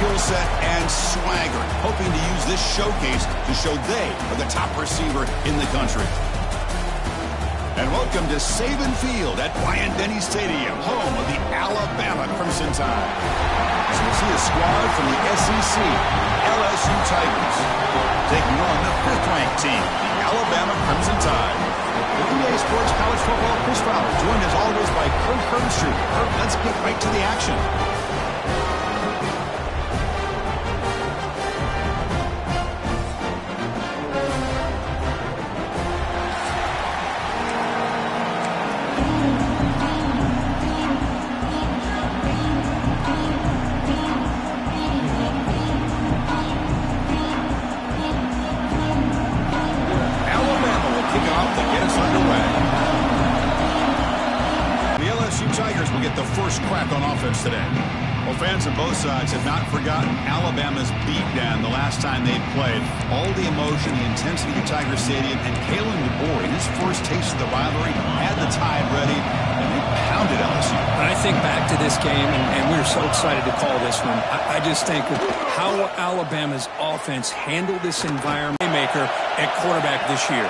skill set and swagger, hoping to use this showcase to show they are the top receiver in the country. And welcome to Saban Field at Bryant-Denny Stadium, home of the Alabama Crimson Tide. As we'll see a squad from the SEC, LSU Tigers, taking on the 5th-ranked team, the Alabama Crimson Tide. The EA Sports College Football Chris Fowler, joined as always by Kirk Herbstreit. Kirk, let's get right to the action. Tigers will get the first crack on offense today. Well, fans on both sides have not forgotten Alabama's beatdown the last time they played. All the emotion, the intensity of the Tiger Stadium, and Kalen DeBoer, in his first taste of the rivalry, had the Tide ready, and they pounded LSU. And I think back to this game, and we were so excited to call this one. I just think of how Alabama's offense handled this environment maker at quarterback this year.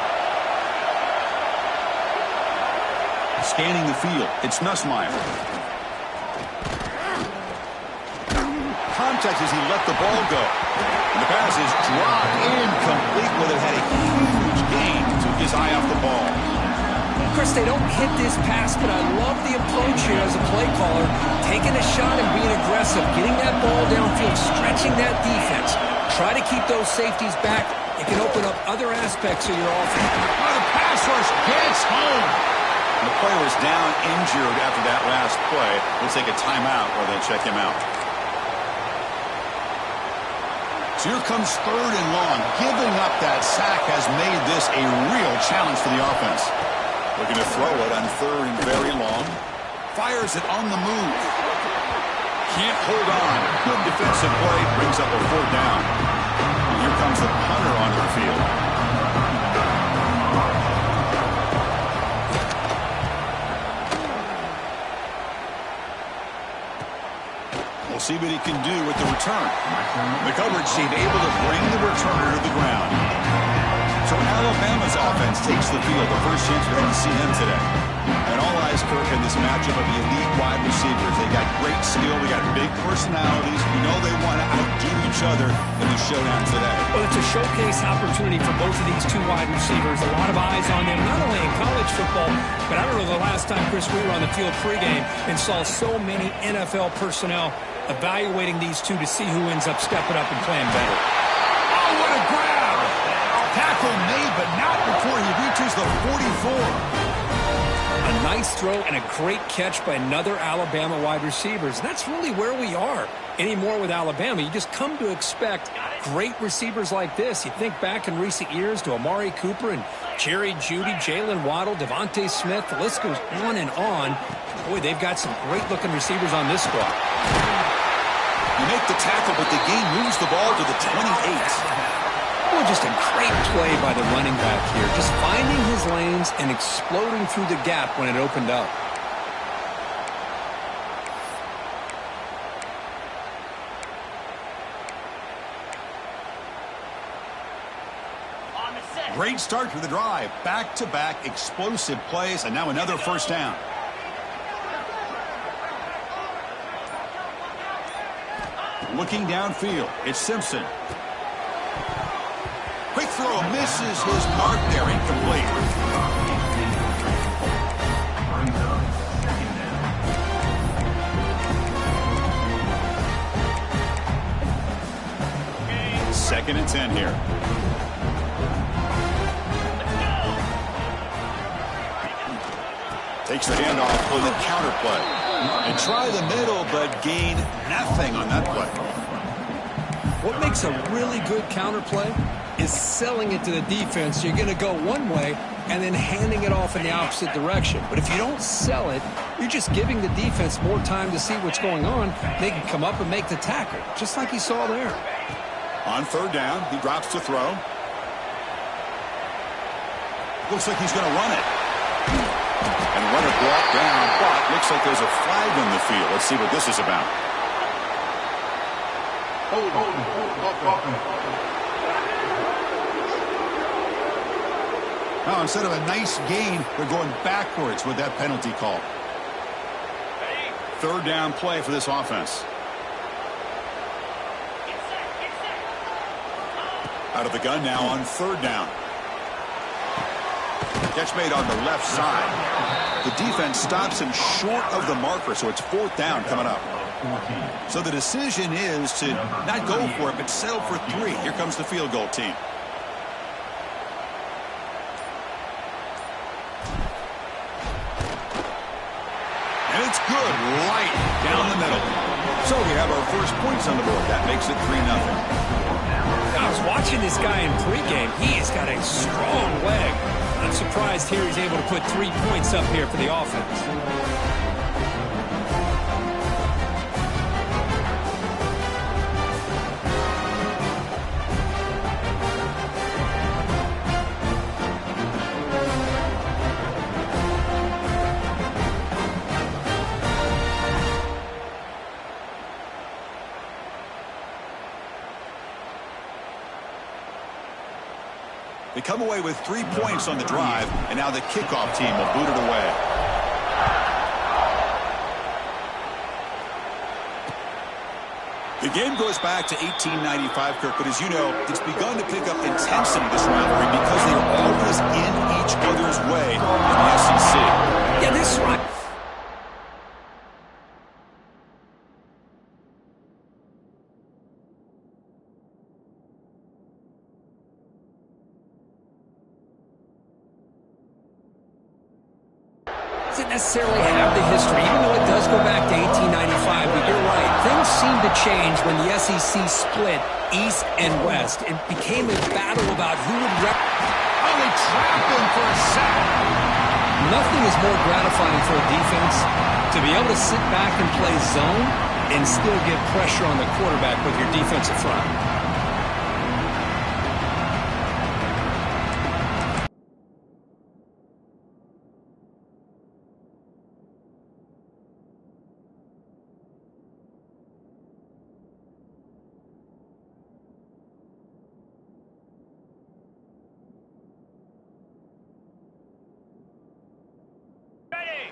Scanning the field, it's Nussmeier. Contact as he let the ball go. And the pass is dropped incomplete. Would have had a huge gain. Took his eye off the ball. Chris, they don't hit this pass, but I love the approach here as a play caller. Taking a shot and being aggressive. Getting that ball downfield, stretching that defense. Try to keep those safeties back. It can open up other aspects of your offense. Oh, the pass rush gets home. The player was down injured after that last play. We'll take a timeout while they check him out. So here comes 3rd and long. Giving up that sack has made this a real challenge for the offense. Looking to throw it on 3rd and very long. Fires it on the move. Can't hold on. Good defensive play. Brings up a 4th down. And here comes the punter onto the field. See what he can do with the return. The coverage seemed able to bring the returner to the ground. So Alabama's offense takes the field. The first chance we're going to see them today. And all eyes, Kirk, in this matchup of the elite wide receivers. They got great skill. They got big personalities. We know they want to outdo each other in the showdown today. Well, it's a showcase opportunity for both of these two wide receivers. A lot of eyes on them, not only in college football, but I don't know the last time, Chris, we were on the field pregame and saw so many NFL personnel evaluating these two to see who ends up stepping up and playing better. Oh, what a grab! Tackle made, but not before he reaches the 44. A nice throw and a great catch by another Alabama wide receiver. And that's really where we are anymore with Alabama. You just come to expect great receivers like this. You think back in recent years to Amari Cooper and Jerry Jeudy, Jalen Waddle, Devontae Smith. The list goes on and on. Boy, they've got some great-looking receivers on this squad. You make the tackle, but the game moves the ball to the 28. Well, just a great play by the running back here. Just finding his lanes and exploding through the gap when it opened up. Great start to the drive. Back-to-back explosive plays, and now another first down. Looking downfield, it's Simpson. Quick throw, misses his mark there, incomplete. Second and 10 here. Takes the handoff with a counter play. And try the middle, but gain nothing on that play. What makes a really good counter play is selling it to the defense. You're going to go one way and then handing it off in the opposite direction. But if you don't sell it, you're just giving the defense more time to see what's going on. They can come up and make the tackle, just like you saw there. On 3rd down, he drops to throw. Looks like he's going to run it. And runner brought down, but looks like there's a flag on the field. Let's see what this is about. Now, instead of a nice gain, they're going backwards with that penalty call. Third down play for this offense. Out of the gun now on third down. Catch made on the left side. The defense stops him short of the marker, so it's fourth down coming up. So the decision is to not go for it, but settle for 3. Here comes the field goal team. And it's good, right down the middle. So we have our first points on the board. That makes it 3-0. I was watching this guy in pregame. He has got a strong leg. I'm surprised here he's able to put 3 points up here for the offense. They come away with 3 points on the drive, and now the kickoff team will boot it away. The game goes back to 1895, Kirk, but as you know, it's begun to pick up intensity, this rivalry, because they are always in each other's way in the SEC. Yeah, this right. Doesn't necessarily have the history, even though it does go back to 1895, but you're right. Things seem to change when the SEC split East and West. It became a battle about who would Oh, they trapped him for a sack. Nothing is more gratifying for a defense to be able to sit back and play zone and still get pressure on the quarterback with your defensive front.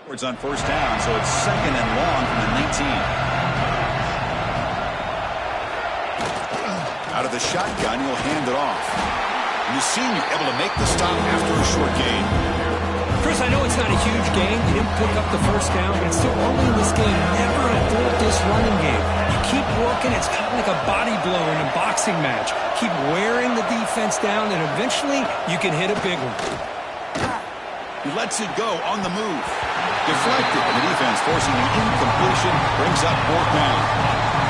It's on first down, so it's second and long from the 19. Out of the shotgun, he'll hand it off. And the senior able to make the stop after a short gain. Chris, I know it's not a huge game. You didn't pick up the first down, but it's still early in this game. Never abort this running game. You keep working. It's kind of like a body blow in a boxing match. Keep wearing the defense down, and eventually you can hit a big one. He lets it go on the move. Deflected, and the defense forcing an incompletion brings up fourth down.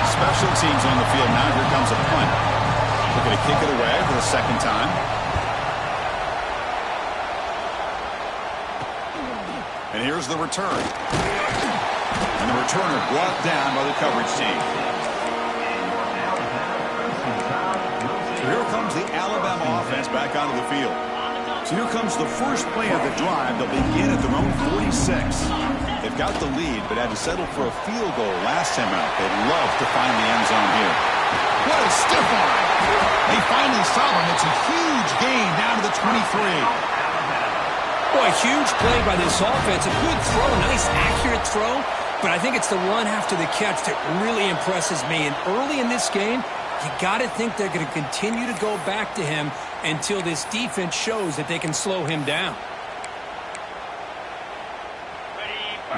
Special teams on the field now. Here comes a punt. Looking to kick it away for the second time. And here's the return. And the returner brought down by the coverage team. So here comes the Alabama offense back onto the field. So here comes the first play of the drive. They'll begin at their own 46. They've got the lead, but had to settle for a field goal last time out. They'd love to find the end zone here. What a stiff arm. They finally stop him. It's a huge gain down to the 23. Boy, huge play by this offense. A good throw, a nice accurate throw. But I think it's the run after the catch that really impresses me. And early in this game, you got to think they're going to continue to go back to him until this defense shows that they can slow him down.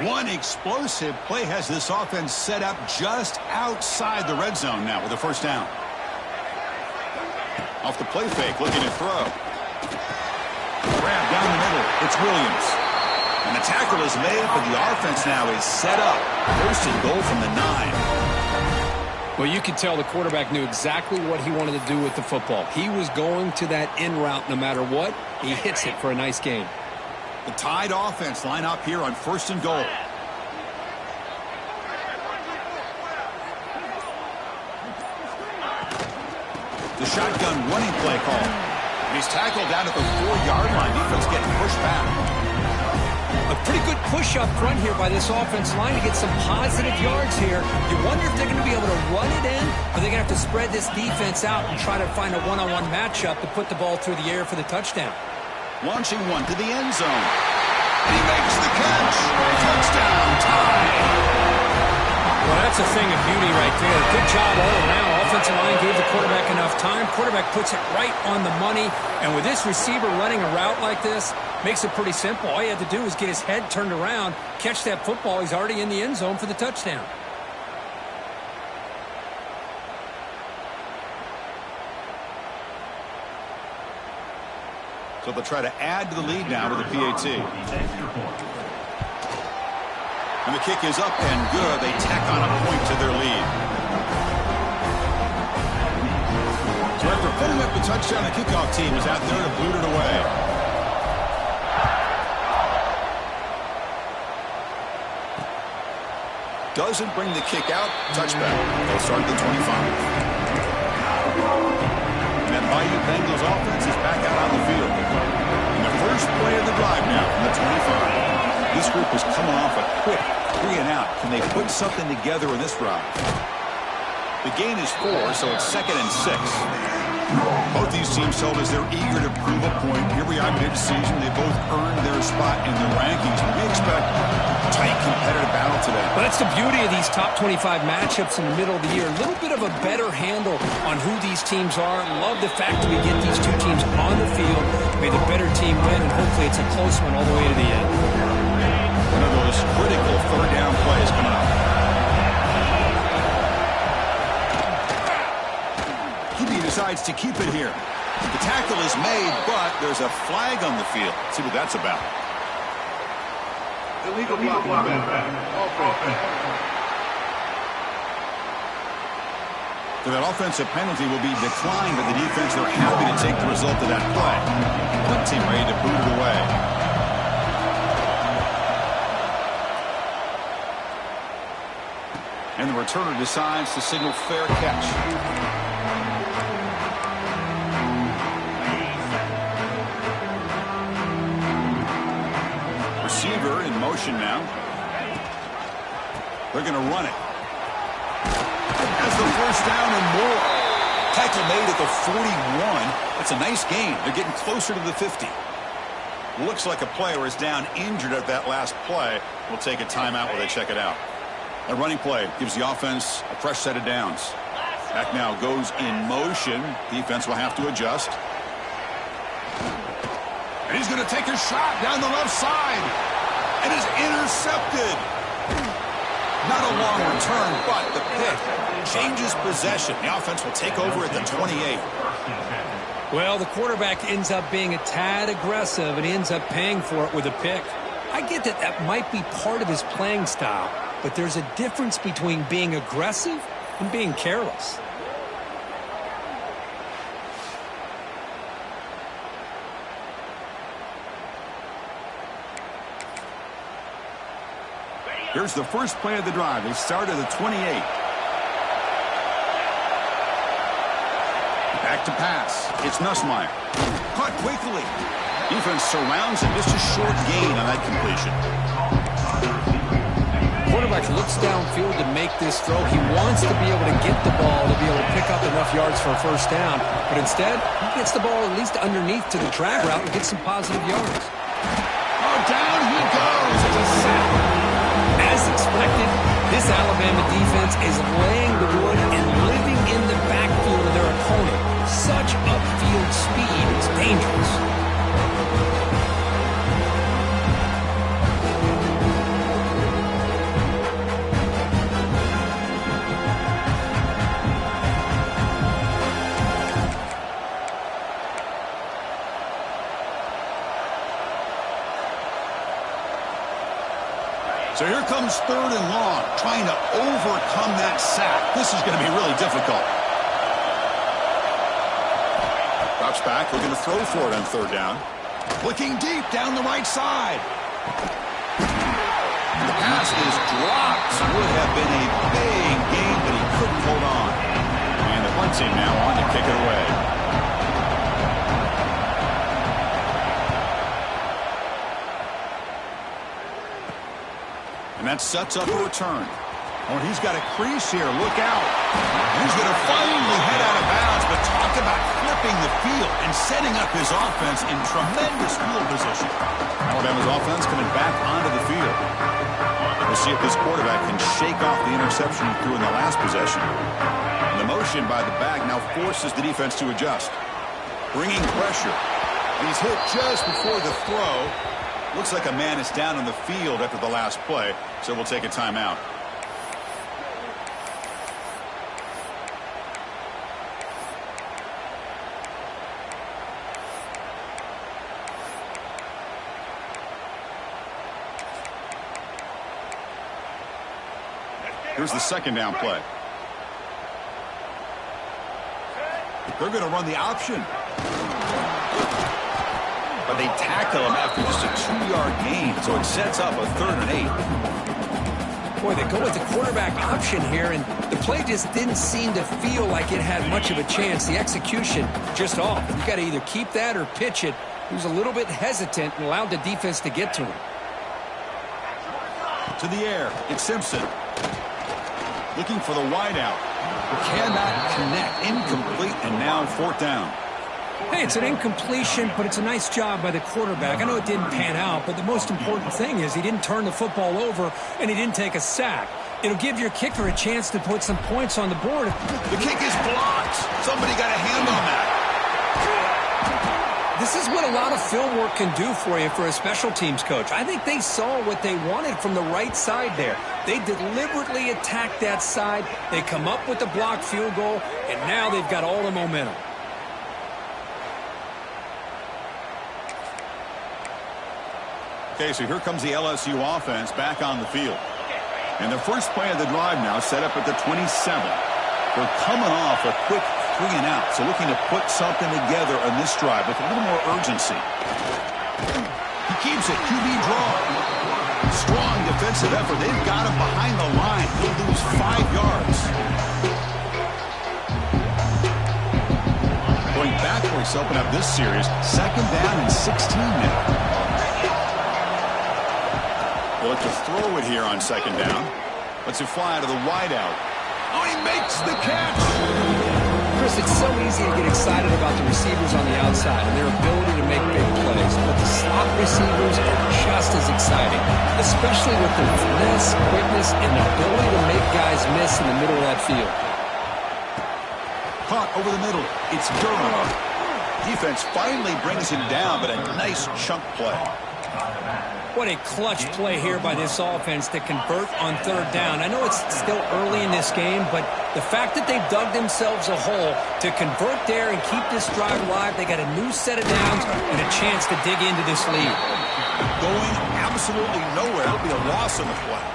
One explosive play has this offense set up just outside the red zone now with a first down. Off the play fake, looking to throw. Grab down the middle. It's Williams. And the tackle is made, but the offense now is set up. First and goal from the 9. Well, you could tell the quarterback knew exactly what he wanted to do with the football. He was going to that in route no matter what. He hits it for a nice gain. The Tide offense line up here on first and goal. The shotgun running play call. And he's tackled down at the 4-yard line. Defense getting pushed back. A pretty good push up front here by this offense line to get some positive yards here. You wonder if they're going to be able to run it in, or they're going to have to spread this defense out and try to find a one-on-one matchup to put the ball through the air for the touchdown. Launching one to the end zone. And he makes the catch. Touchdown time. Well, that's a thing of beauty right there. Good job all around. Offensive line gave the quarterback enough time. Quarterback puts it right on the money. And with this receiver running a route like this, makes it pretty simple. All you have to do is get his head turned around, catch that football. He's already in the end zone for the touchdown. So they'll try to add to the lead now with the PAT. And the kick is up and good. They tack on a point to their lead. So after putting up the touchdown, the kickoff team is out there to boot it away. Doesn't bring the kick out. Touchback. They'll start at the 25. And that Bayou Bengals offense is back out on the field. And the first play of the drive now from the 25. This group is coming off a quick 3 and out. Can they put something together in this drive? The gain is 4, so it's 2nd and 6. Both these teams told us they're eager to prove a point. Here we are mid-season. They both earned their spot in the rankings. But we expect a tight, competitive battle today. Well, that's the beauty of these top 25 matchups in the middle of the year. A little bit of a better handle on who these teams are. Love the fact that we get these two teams on the field. May the better team win, and hopefully it's a close one all the way to the end. One of those critical third down plays coming up. QB decides to keep it here. The tackle is made, but there's a flag on the field. Let's see what that's about. Illegal blocking. So that offensive penalty will be declined by the defense. They're happy to take the result of that play. Punt team ready to boot it away. And the returner decides to signal fair catch. Receiver in motion now. They're going to run it. Has the first down and more. Tackle made at the 41. That's a nice gain. They're getting closer to the 50. Looks like a player is down injured at that last play. We'll take a timeout while they check it out. A running play gives the offense a fresh set of downs. Back now goes in motion. Defense will have to adjust. And he's going to take a shot down the left side. And is intercepted. Not a long return, but the pick changes possession. The offense will take over at the 28. Well, the quarterback ends up being a tad aggressive, and he ends up paying for it with a pick. I get that that might be part of his playing style, but there's a difference between being aggressive and being careless. Here's the first play of the drive. They start at the 28. Back to pass. It's Nussmeier. Caught quickly. Defense surrounds him. Just a short gain on that completion. Quarterback looks downfield to make this throw. He wants to be able to get the ball to be able to pick up enough yards for a first down. But instead, he gets the ball at least underneath to the drag route and gets some positive yards. Oh, down he goes. It's a sack. As expected, this Alabama defense is laying the wood and living in the backfield of their opponent. Such upfield speed is dangerous. So here comes third and long, trying to overcome that sack. This is going to be really difficult. Drops back, looking to throw for it on third down. Looking deep down the right side. The pass is dropped. Would have been a big gain, but he couldn't hold on. And the punt team now on to kick it away. that sets up a return. Oh, he's got a crease here. Look out. He's going to finally head out of bounds, but talk about flipping the field and setting up his offense in tremendous field position. Alabama's offense coming back onto the field. We'll see if this quarterback can shake off the interception he threw in the last possession. And the motion by the back now forces the defense to adjust. Bringing pressure. And he's hit just before the throw. Looks like a man is down on the field after the last play, so we'll take a timeout. Here's the second down play. They're going to run the option. But they tackle him after just a 2-yard gain, so it sets up a 3rd and 8. Boy, they go with the quarterback option here, and the play just didn't seem to feel like it had much of a chance. The execution just off. You got to either keep that or pitch it. He was a little bit hesitant and allowed the defense to get to him. To the air, it's Simpson. Looking for the wideout. Cannot connect. Incomplete, and now 4th down. Hey, it's an incompletion, but it's a nice job by the quarterback. I know it didn't pan out, but the most important thing is he didn't turn the football over and he didn't take a sack. It'll give your kicker a chance to put some points on the board. The kick is blocked. Somebody got a hand on that. This is what a lot of film work can do for you for a special teams coach. I think they saw what they wanted from the right side there. They deliberately attacked that side. They come up with the blocked field goal, and now they've got all the momentum. Okay, so here comes the LSU offense back on the field. And the first play of the drive now set up at the 27. They're coming off a quick 3-and-out, so looking to put something together on this drive with a little more urgency. He keeps it, QB draw. Strong defensive effort. They've got him behind the line. He'll lose 5 yards. Going backwards to open up this series. 2nd down and 16 now. They'll look to throw it here on 2nd down. Lets it fly out of the wideout. Oh, he makes the catch! Chris, it's so easy to get excited about the receivers on the outside and their ability to make big plays, but the slot receivers are just as exciting, especially with their finesse, quickness, and the ability to make guys miss in the middle of that field. Caught over the middle. It's Durham. Defense finally brings him down, but a nice chunk play. What a clutch play here by this offense to convert on 3rd down. I know it's still early in this game, but the fact that they've dug themselves a hole to convert there and keep this drive alive, they got a new set of downs and a chance to dig into this lead. Going absolutely nowhere. It'll be a loss on the play.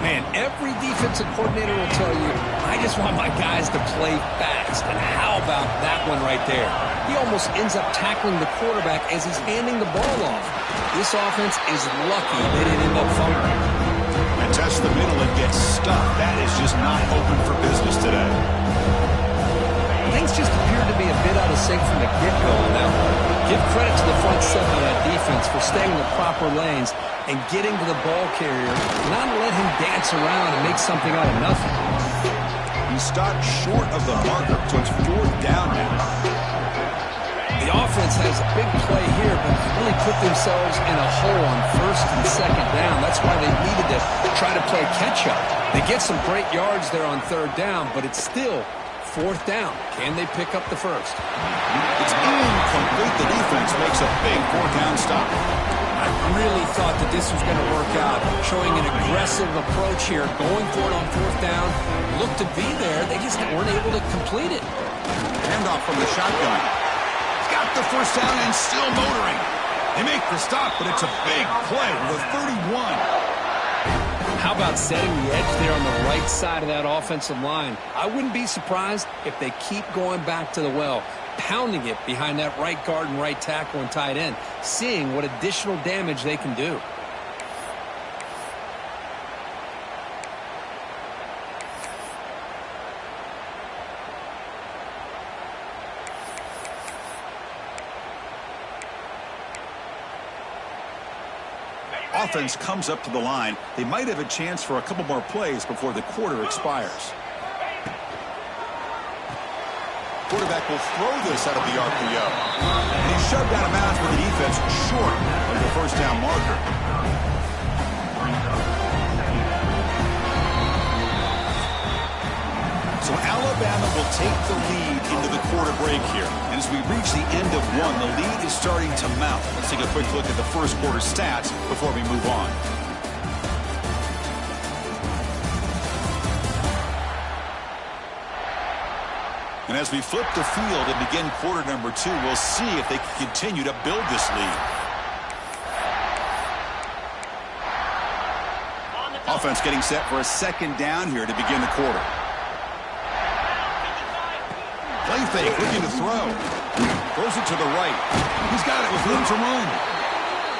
Man, every defensive coordinator will tell you, I just want my guys to play fast. And how about that one right there? He almost ends up tackling the quarterback as he's handing the ball off. This offense is lucky they didn't end up fumbling. And test the middle and get stuck. That is just not open for business today. Things just appeared to be a bit out of sync from the get-go on that one. Give credit to the front seven of that defense for staying in the proper lanes and getting to the ball carrier, not let him dance around and make something out of nothing. He stopped short of the marker, so it's 4th down now. The offense has a big play here, but really put themselves in a hole on 1st and 2nd down. That's why they needed to try to play catch-up. They get some great yards there on 3rd down, but it's still 4th down. Can they pick up the 1st? It's incomplete. The defense makes a big 4th down stop. I really thought that this was going to work out, showing an aggressive approach here, going for it on 4th down. Looked to be there. They just weren't able to complete it. Handoff from the shotgun. Got the 1st down and still motoring. They make the stop, but it's a big play with a 31. How about setting the edge there on the right side of that offensive line? I wouldn't be surprised if they keep going back to the well, pounding it behind that right guard and right tackle and tight end, seeing what additional damage they can do. offense comes up to the line, they might have a chance for a couple more plays before the quarter expires. Quarterback will throw this out of the RPO. And he's shoved out of bounds with the defense short of the first down marker. So Alabama will take the lead into the quarter break here. And as we reach the end of one, the lead is starting to mount. Let's take a quick look at the first quarter stats before we move on. And as we flip the field and begin quarter number 2, we'll see if they can continue to build this lead. Offense getting set for a second down here to begin the quarter. Play fake, looking to throw. Throws it to the right. He's got it with room to run.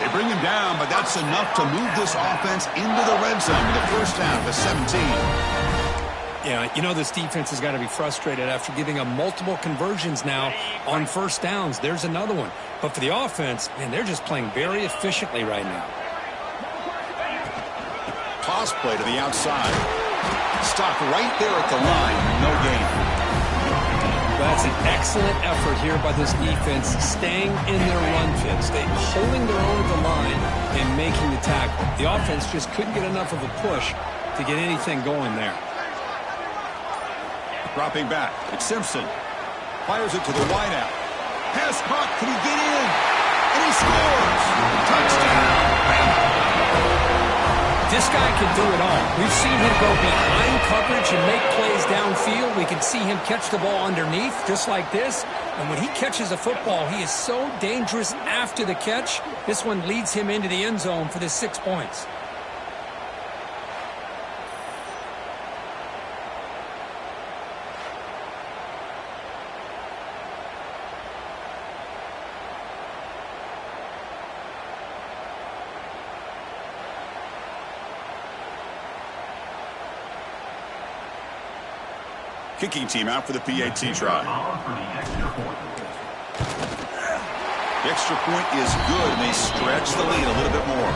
They bring him down, but that's enough to move this offense into the red zone with a first down to 17. Yeah, you know this defense has got to be frustrated after giving up multiple conversions now on first downs. There's another one. But for the offense, man, they're just playing very efficiently right now. Toss play to the outside. Stopped right there at the line. No gain. Well, that's an excellent effort here by this defense, staying in their run fits. They're holding their own at the line and making the tackle. The offense just couldn't get enough of a push to get anything going there. Dropping back, it's Simpson. Fires it to the wideout. Pass caught, can he get in? And he scores! Touchdown! This guy can do it all. We've seen him go behind coverage and make plays downfield. We can see him catch the ball underneath, just like this. And when he catches a football, he is so dangerous after the catch. This one leads him into the end zone for the 6 points. Kicking team out for the PAT try. The extra point is good, and they stretch the lead a little bit more.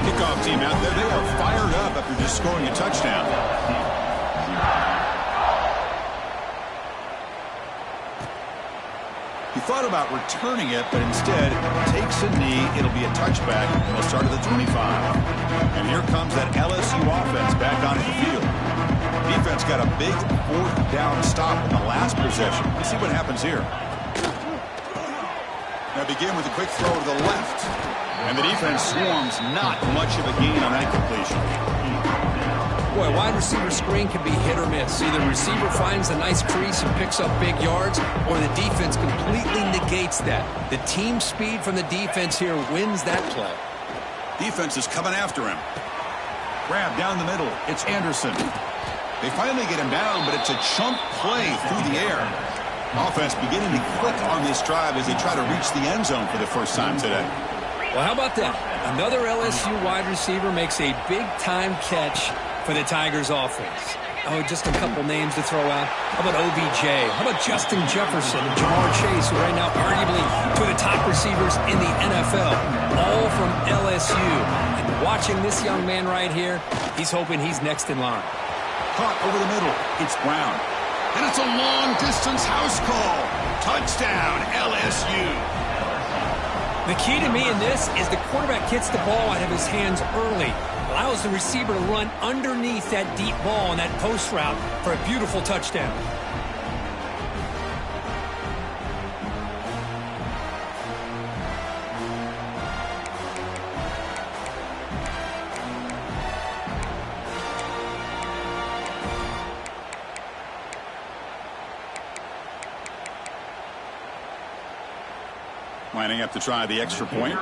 Kickoff team out there. They are fired up after just scoring a touchdown. He thought about returning it, but instead takes a knee. It'll be a touchback. They'll start at the 25. And here comes that LSU offense back onto the field. Defense got a big fourth down stop in the last possession. Let's see what happens here. Now begin with a quick throw to the left. And the defense swarms. Not much of a gain on that completion. Boy, wide receiver screen can be hit or miss. Either receiver finds a nice crease and picks up big yards, or the defense completely negates that. The team speed from the defense here wins that play. Defense is coming after him. Grab down the middle. It's Anderson. They finally get him down, but it's a chunk play through the air. Offense beginning to click on this drive as they try to reach the end zone for the first time today. Well, how about that? Another LSU wide receiver makes a big-time catch for the Tigers offense. Oh, just a couple names to throw out. How about OBJ? How about Justin Jefferson and Jamar Chase, who right now arguably two of the top receivers in the NFL, all from LSU. And watching this young man right here, he's hoping he's next in line. Caught over the middle. It's Brown. And it's a long-distance house call. Touchdown, LSU. The key to me in this is the quarterback gets the ball out of his hands early, allows the receiver to run underneath that deep ball on that post route for a beautiful touchdown. Lining up to try the extra point.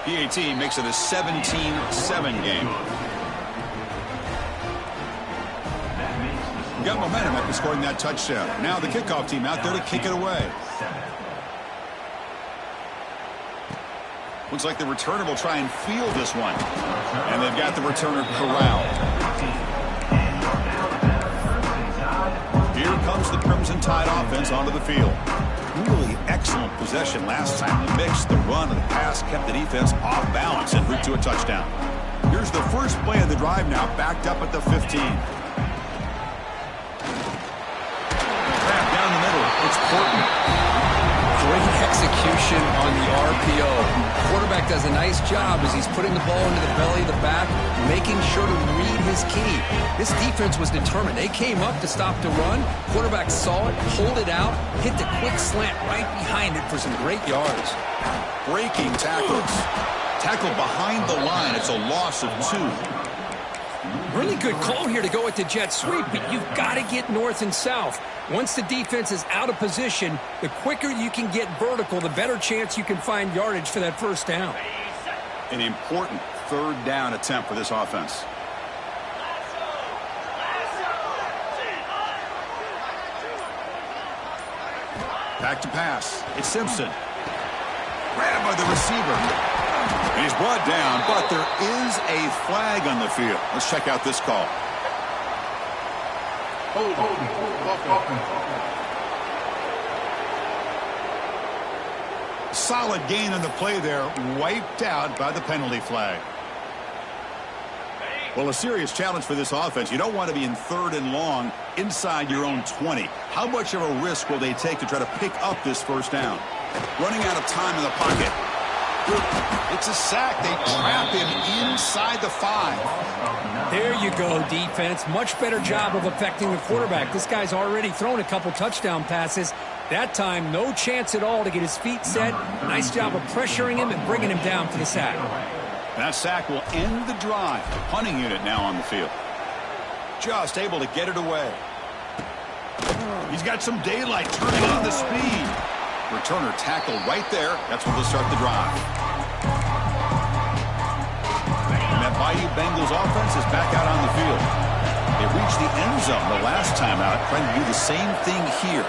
PAT makes it a 17-7 game. Got momentum after scoring that touchdown. Now the kickoff team out there to kick it away. Looks like the returner will try and field this one. And they've got the returner corralled. Here comes the Crimson Tide offense onto the field. Really excellent possession last time. The mix, the run, and the pass kept the defense off balance en route to a touchdown. Here's the first play of the drive now, backed up at the 15. Wrap down the middle. It's Portman. Great execution on the RPO. Quarterback does a nice job as he's putting the ball into the belly of the back, making sure to read his key. This defense was determined. They came up to stop the run. Quarterback saw it, pulled it out, hit the quick slant right behind it for some great yards. Breaking tackles. Tackle behind the line. It's a loss of 2. Really good call here to go with the jet sweep, but you've got to get north and south. Once the defense is out of position, the quicker you can get vertical, the better chance you can find yardage for that first down. An important third down attempt for this offense. Back to pass. It's Simpson. Grabbed by the receiver. And he's brought down, but there is a flag on the field. Let's check out this call. Solid gain on the play there, wiped out by the penalty flag. Well, a serious challenge for this offense. You don't want to be in 3rd and long inside your own 20. How much of a risk will they take to try to pick up this first down? Running out of time in the pocket. It's a sack. They trap him inside the 5. There you go, defense. Much better job of affecting the quarterback. This guy's already thrown a couple touchdown passes. That time, no chance at all to get his feet set. Nice job of pressuring him and bringing him down for the sack. That sack will end the drive. The punting unit now on the field. Just able to get it away. He's got some daylight turning on the speed. Returner tackle right there. That's where they'll start the drive. And that Bayou Bengals offense is back out on the field. They reached the end zone the last time out, trying to do the same thing here.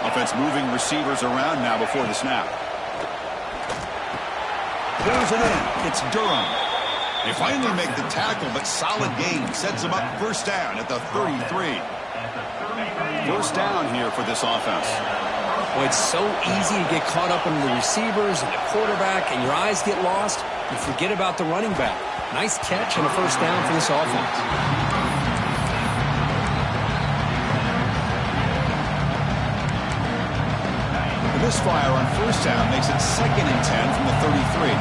Offense moving receivers around now before the snap. Pulls it in. It's Durham. They finally make the tackle, but solid gain sets them up first down at the 33. First down here for this offense. Well, it's so easy to get caught up in the receivers and the quarterback, and your eyes get lost. You forget about the running back. Nice catch and a first down for this offense. The misfire on first down makes it 2nd and 10 from the 33.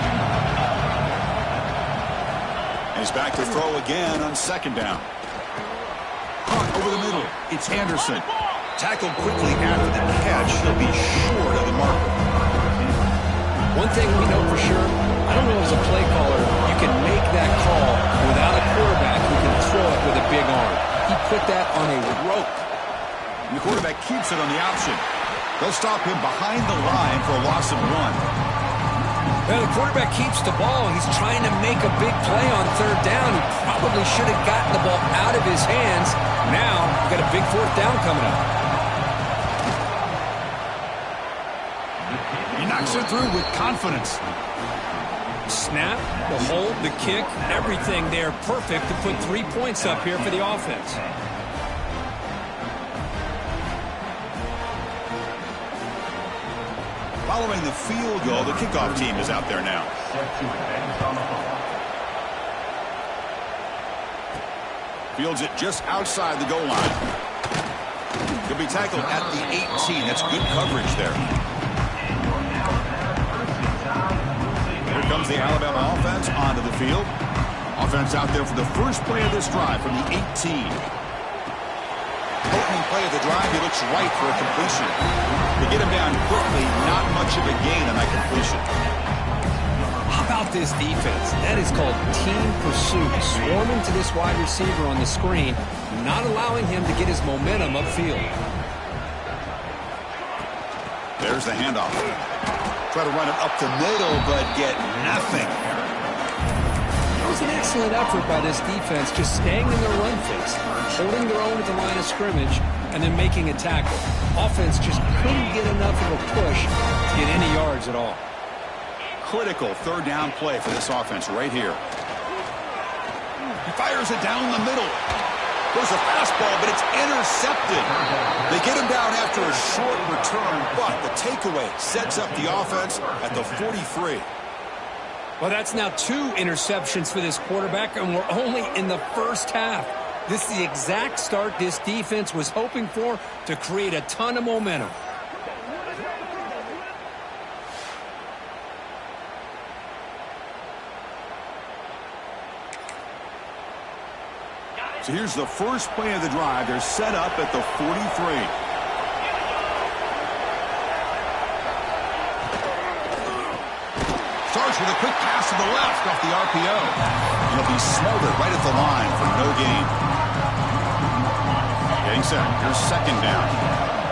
And he's back to throw again on 2nd down. Hunt over the middle. It's Anderson. Tackled quickly after the catch. He'll be short of the marker. One thing we know for sure, I don't know as a play caller, you can make that call without a quarterback who can throw it with a big arm. He put that on a rope. And the quarterback keeps it on the option. They'll stop him behind the line for a loss of 1. Well, the quarterback keeps the ball. He's trying to make a big play on 3rd down. He probably should have gotten the ball out of his hands. Now, we've got a big 4th down coming up. He knocks it through with confidence. Snap, the hold, the kick, everything there perfect to put 3 points up here for the offense. Following the field goal, the kickoff team is out there now. Fields it just outside the goal line. He'll be tackled at the 18. That's good coverage there. Here comes the Alabama offense onto the field. Offense out there for the first play of this drive from the 18. Opening play of the drive, he looks right for a completion. They get him down quickly, not much of a gain on that completion. How about this defense? That is called team pursuit. Swarming to this wide receiver on the screen, not allowing him to get his momentum upfield. There's the handoff. Try to run it up the middle, but get nothing. It was an excellent effort by this defense, just staying in their run face, holding their own at the line of scrimmage, and then making a tackle. Offense just couldn't get enough of a push to get any yards at all. Critical 3rd down play for this offense right here. He fires it down the middle. There's a fastball, but it's intercepted. They get him down after a short return, but the takeaway sets up the offense at the 43. Well, that's now 2 interceptions for this quarterback, and we're only in the first half. This is the exact start this defense was hoping for to create a ton of momentum. So here's the first play of the drive. They're set up at the 43. Starts with a quick pass to the left off the RPO. He'll be smothered right at the line for no gain. Getting set. Here's second down.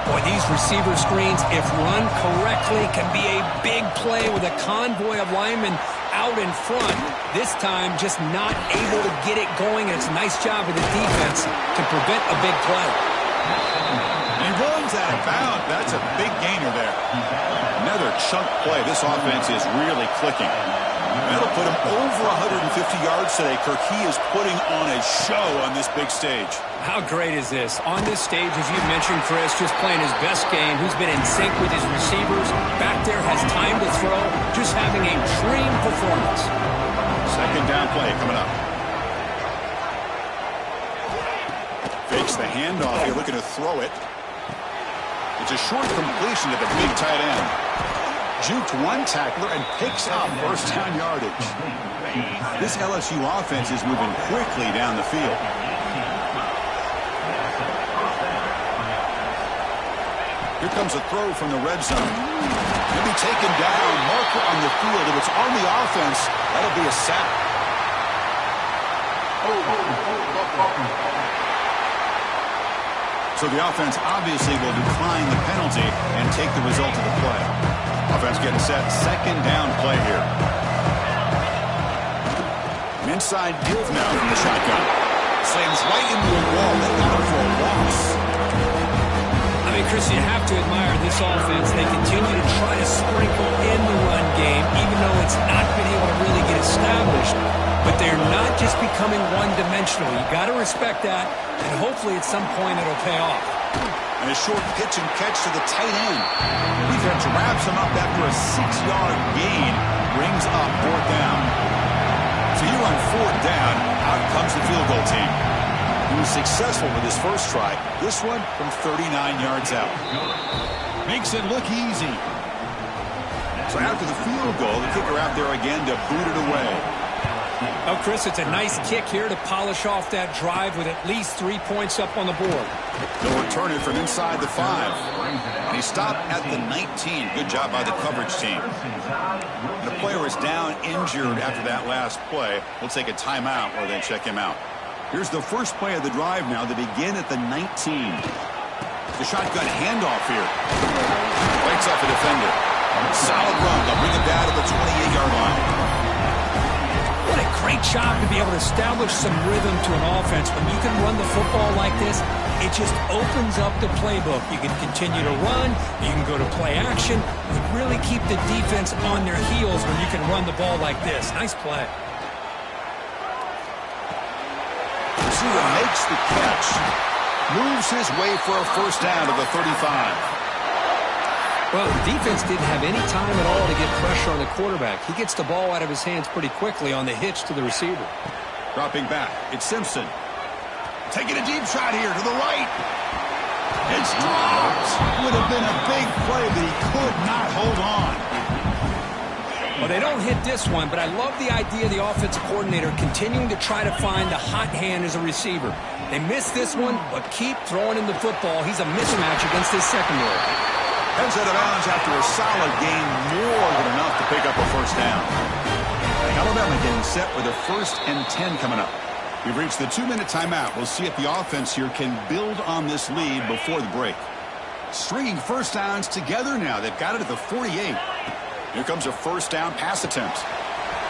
Boy, these receiver screens, if run correctly, can be a big play with a convoy of linemen out in front. This time, just not able to get it going. And it's a nice job of the defense to prevent a big play. He runs out of bounds. That's a big gainer there. Another chunk play. This offense is really clicking. That'll put him over 150 yards today. Kirk, he is putting on a show on this big stage. How great is this? On this stage, as you mentioned, Chris, just playing his best game. He's been in sync with his receivers. Back there, has time to throw. Just having a dream performance. Second down play coming up. Fakes the handoff here, looking to throw it. It's a short completion to the big tight end. Juked one tackler and picks up first down yardage. This LSU offense is moving quickly down the field. Here comes a throw from the red zone. He'll be taken down. Marker on the field. If it's on the offense, that'll be a sack. So the offense obviously will decline the penalty and take the result of the play. Offense getting set. Second down play here. An inside give now from the shotgun. Slams right into a wall. They got him for a loss. I mean, Chris, you have to admire this offense. They continue to try to sprinkle in the run game, even though it's not been able to really get established. But they're not just becoming one-dimensional. You got to respect that, and hopefully at some point it'll pay off. And a short pitch and catch to the tight end. Defense wraps him up after a 6-yard gain. Brings up fourth down. So here on fourth down, out comes the field goal team. He was successful with his first try. This one from 39 yards out. Makes it look easy. So after the field goal, the kicker out there again to boot it away. Oh, Chris, it's a nice kick here to polish off that drive with at least 3 points up on the board. They'll return it from inside the 5. And he stopped at the 19. Good job by the coverage team. The player is down injured after that last play. We'll take a timeout or then check him out. Here's the first play of the drive now. They begin at the 19. The shotgun handoff here. Breaks off a defender. Solid run. They'll bring it down to the 28-yard line. What a great job to be able to establish some rhythm to an offense. When you can run the football like this, it just opens up the playbook. You can continue to run. You can go to play action. You really keep the defense on their heels when you can run the ball like this. Nice play. Receiver makes the catch. Moves his way for a first down to the 35. Well, the defense didn't have any time at all to get pressure on the quarterback. He gets the ball out of his hands pretty quickly on the hitch to the receiver. Dropping back, it's Simpson. Taking a deep shot here to the right. It's dropped. Would have been a big play, but he could not hold on. Well, they don't hit this one, but I love the idea of the offensive coordinator continuing to try to find the hot hand as a receiver. They missed this one, but keep throwing him the football. He's a mismatch against his secondary. Heads out of bounds after a solid gain, more than enough to pick up a first down. Alabama getting set with a 1st and 10 coming up. We've reached the 2-minute timeout. We'll see if the offense here can build on this lead before the break. Stringing first downs together now. They've got it at the 48. Here comes a first down pass attempt.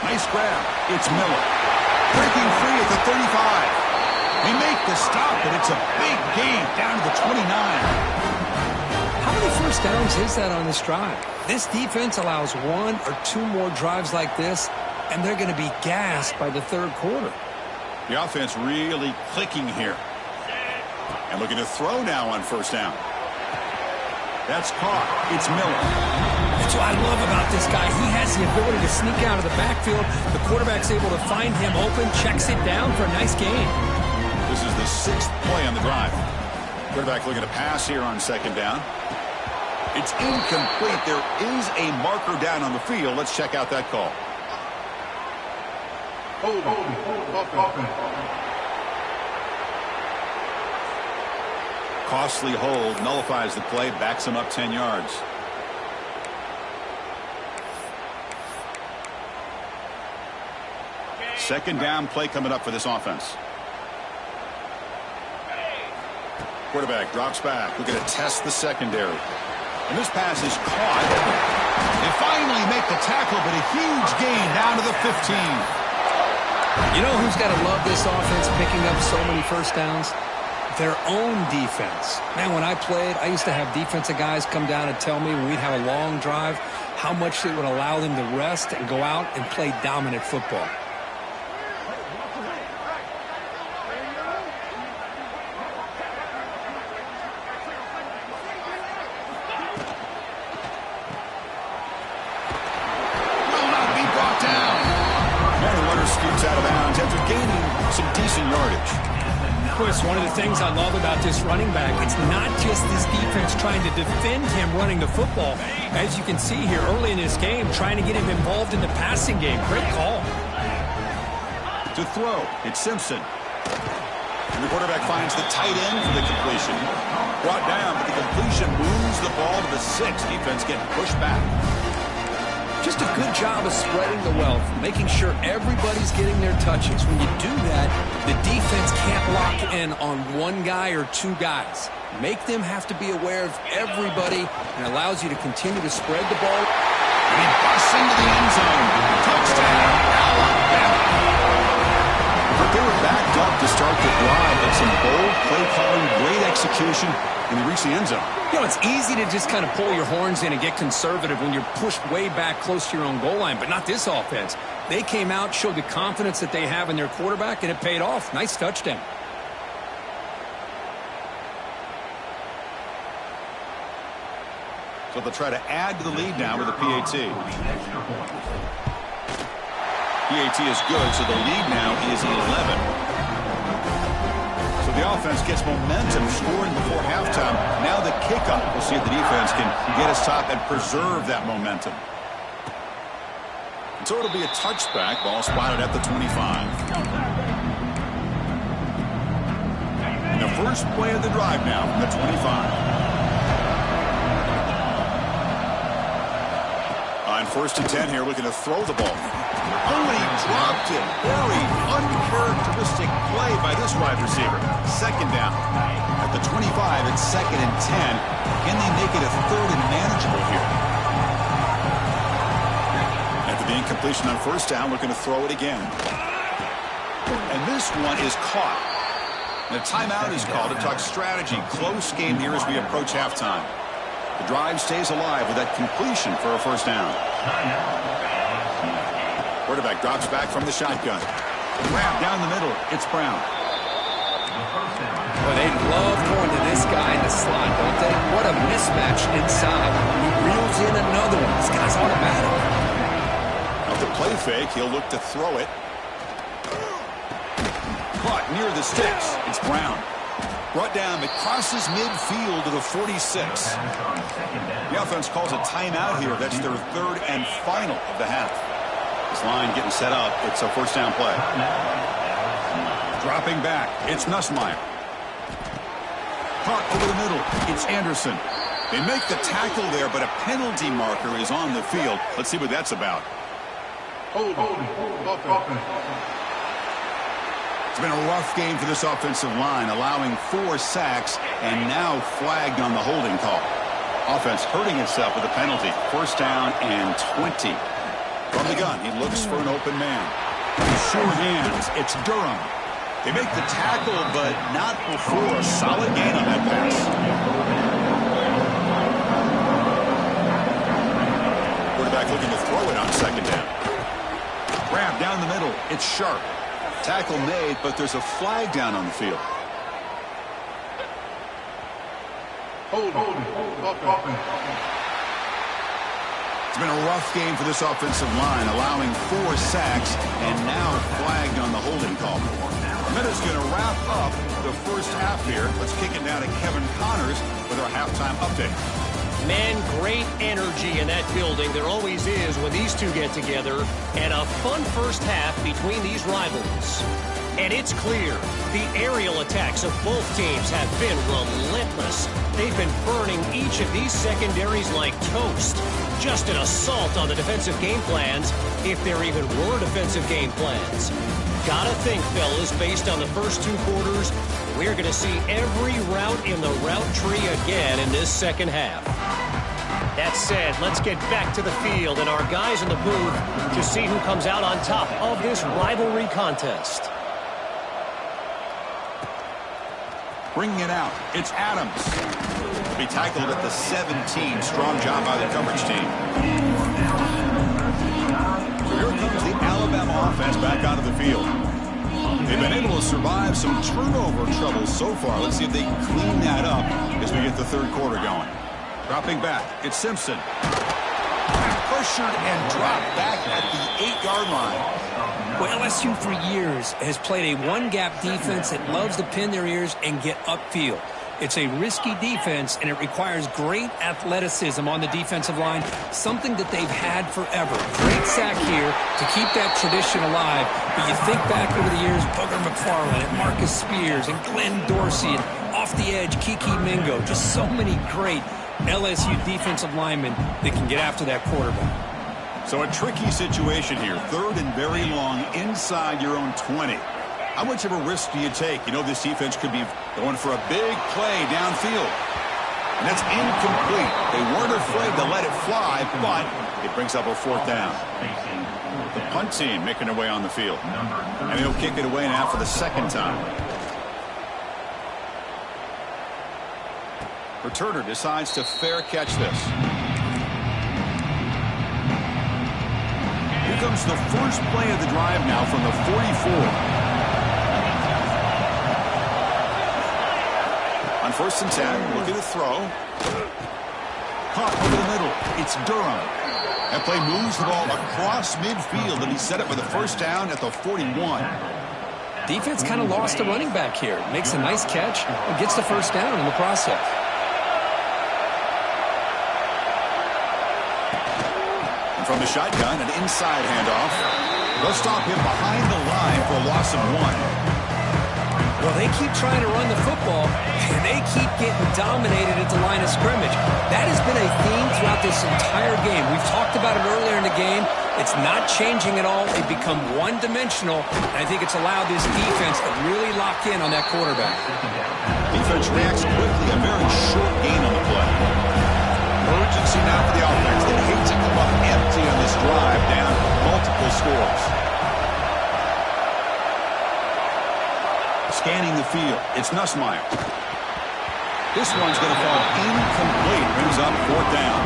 Nice grab. It's Miller. Breaking free at the 35. They make the stop, but it's a big gain down to the 29. How many first downs is that on this drive? This defense allows 1 or 2 more drives like this, and they're going to be gassed by the third quarter. The offense really clicking here. And looking to throw now on first down. That's caught. It's Miller. That's what I love about this guy. He has the ability to sneak out of the backfield. The quarterback's able to find him open, checks it down for a nice gain. This is the 6th play on the drive. Quarterback looking to pass here on second down. It's incomplete. There is a marker down on the field. Let's check out that call. Costly hold, nullifies the play, backs him up 10 yards. Second down play coming up for this offense. Quarterback drops back. We're going to test the secondary. And this pass is caught. They finally make the tackle, but a huge gain down to the 15. You know who's got to love this offense picking up so many first downs? Their own defense. Man, when I played, I used to have defensive guys come down and tell me when we'd have a long drive how much it would allow them to rest and go out and play dominant football. Out of bounds after gaining some decent yardage. Chris, one of the things I love about this running back, it's not just this defense trying to defend him running the football. As you can see here early in this game, trying to get him involved in the passing game. Great call. To throw, it's Simpson. And the quarterback finds the tight end for the completion. Brought down, but the completion moves the ball to the 6. Defense getting pushed back. Just a good job of spreading the wealth, making sure everybody's getting their touches. When you do that, the defense can't lock in on one guy or two guys. Make them have to be aware of everybody, and allows you to continue to spread the ball. And he busts into the end zone. Touchdown, Alabama. But they were backed up to start the drive, but some bold play calling, great execution, and they reached the end zone. You know, it's easy to just kind of pull your horns in and get conservative when you're pushed way back close to your own goal line, but not this offense. They came out, showed the confidence that they have in their quarterback, and it paid off. Nice touchdown. So they'll try to add to the lead now with a PAT. PAT is good, so the lead now is 11. The offense gets momentum scoring before halftime. Now the kickoff. We'll see if the defense can get us top and preserve that momentum. And so it'll be a touchback. Ball spotted at the 25. And the first play of the drive now from the 25. On 1st and 10 here, looking to throw the ball. Oh, he dropped it. Very uncharacteristic play by this wide receiver. Second down. At the 25, it's 2nd and 10. Can they make it a 3rd and manageable here? After the incompletion on first down, looking to throw it again. And this one is caught. And a timeout is called to talk strategy. Close game here as we approach halftime. The drive stays alive with that completion for a first down. Quarterback drops back from the shotgun. Grab down the middle. It's Brown. Well, they love going to this guy in the slot, don't they? What a mismatch inside. He reels in another one. This guy's automatic. Now the play fake, he'll look to throw it. Caught near the sticks. It's Brown. Brought down, it crosses midfield to the 46. The offense calls a timeout here. That's their 3rd and final of the half. This line getting set up. It's a first down play. Dropping back. It's Nussmeier. Caught over the middle. It's Anderson. They make the tackle there, but a penalty marker is on the field. Let's see what that's about. It's been a rough game for this offensive line, allowing 4 sacks and now flagged on the holding call. Offense hurting itself with a penalty. First down and 20. From the gun, he looks for an open man. Sure hands. It's Durham. They make the tackle, but not before a solid gain on that pass. Quarterback looking to throw it on second down. Grab down the middle. It's Sharp. Tackle made, but there's a flag down on the field. It's been a rough game for this offensive line, allowing 4 sacks and now flagged on the holding call. Minute's going to wrap up the first half here. Let's kick it down to Kevin Connors with our halftime update. Man, great energy in that building. There always is when these two get together. And a fun first half between these rivals. And it's clear, the aerial attacks of both teams have been relentless. They've been burning each of these secondaries like toast. Just an assault on the defensive game plans, if there even were defensive game plans. Gotta think, fellas, based on the first 2 quarters, we're going to see every route in the route tree again in this second half. That said, let's get back to the field and our guys in the booth to see who comes out on top of this rivalry contest. Bringing it out, it's Adams. Be tackled at the 17. Strong job by the coverage team. So here comes the Alabama offense back onto the field. They've been able to survive some turnover trouble so far. Let's see if they can clean that up as we get the third quarter going. Dropping back, it's Simpson. Pressured and dropped back at the 8-yard line. Well, LSU for years has played a one-gap defense that loves to pin their ears and get upfield. It's a risky defense, and it requires great athleticism on the defensive line, something that they've had forever. Great sack here to keep that tradition alive. But you think back over the years, Booger McFarland and Marcus Spears and Glenn Dorsey, and off the edge, Kiki Mingo. Just so many great LSU defensive linemen that can get after that quarterback. So a tricky situation here. 3rd and very long inside your own 20. How much of a risk do you take? You know this defense could be going for a big play downfield. And that's incomplete. They weren't afraid to let it fly, but it brings up a 4th down. The punt team making their way on the field. And they'll kick it away now for the 2nd time. Returner decides to fair catch this. Here comes the first play of the drive now from the 44. On 1st and 10, looking to throw. Caught over the middle. It's Durham. That play moves the ball across midfield, and he set it with a 1st down at the 41. Defense kind of lost a running back here. Makes a nice catch and gets the 1st down in the process. From the shotgun, an inside handoff. They'll stop him behind the line for a loss of 1. Well, they keep trying to run the football, and they keep getting dominated at the line of scrimmage. That has been a theme throughout this entire game. We've talked about it earlier in the game. It's not changing at all. They've become one-dimensional, and I think it's allowed this defense to really lock in on that quarterback. Defense reacts quickly. A very short gain on the play. Urgency now for the offense. They hate to come up empty on this drive, down multiple scores. Scanning the field, it's Nussmeier. This one's going to fall incomplete. Brings up 4th down.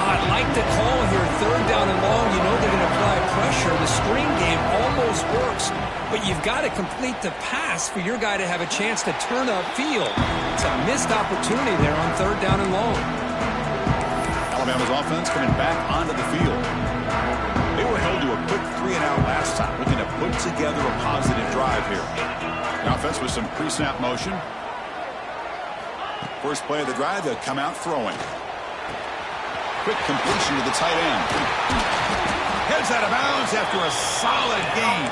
I'd like the call here, 3rd down and long. You know they're going to apply pressure. The screen game almost works, but you've got to complete the pass for your guy to have a chance to turn upfield. It's a missed opportunity there on 3rd down and long. Alabama's offense coming back onto the field. They were held to a quick 3-and-out last time, looking to put together a positive drive here. The offense with some pre-snap motion. First play of the drive, they'll come out throwing. Quick completion to the tight end. Heads out of bounds after a solid gain.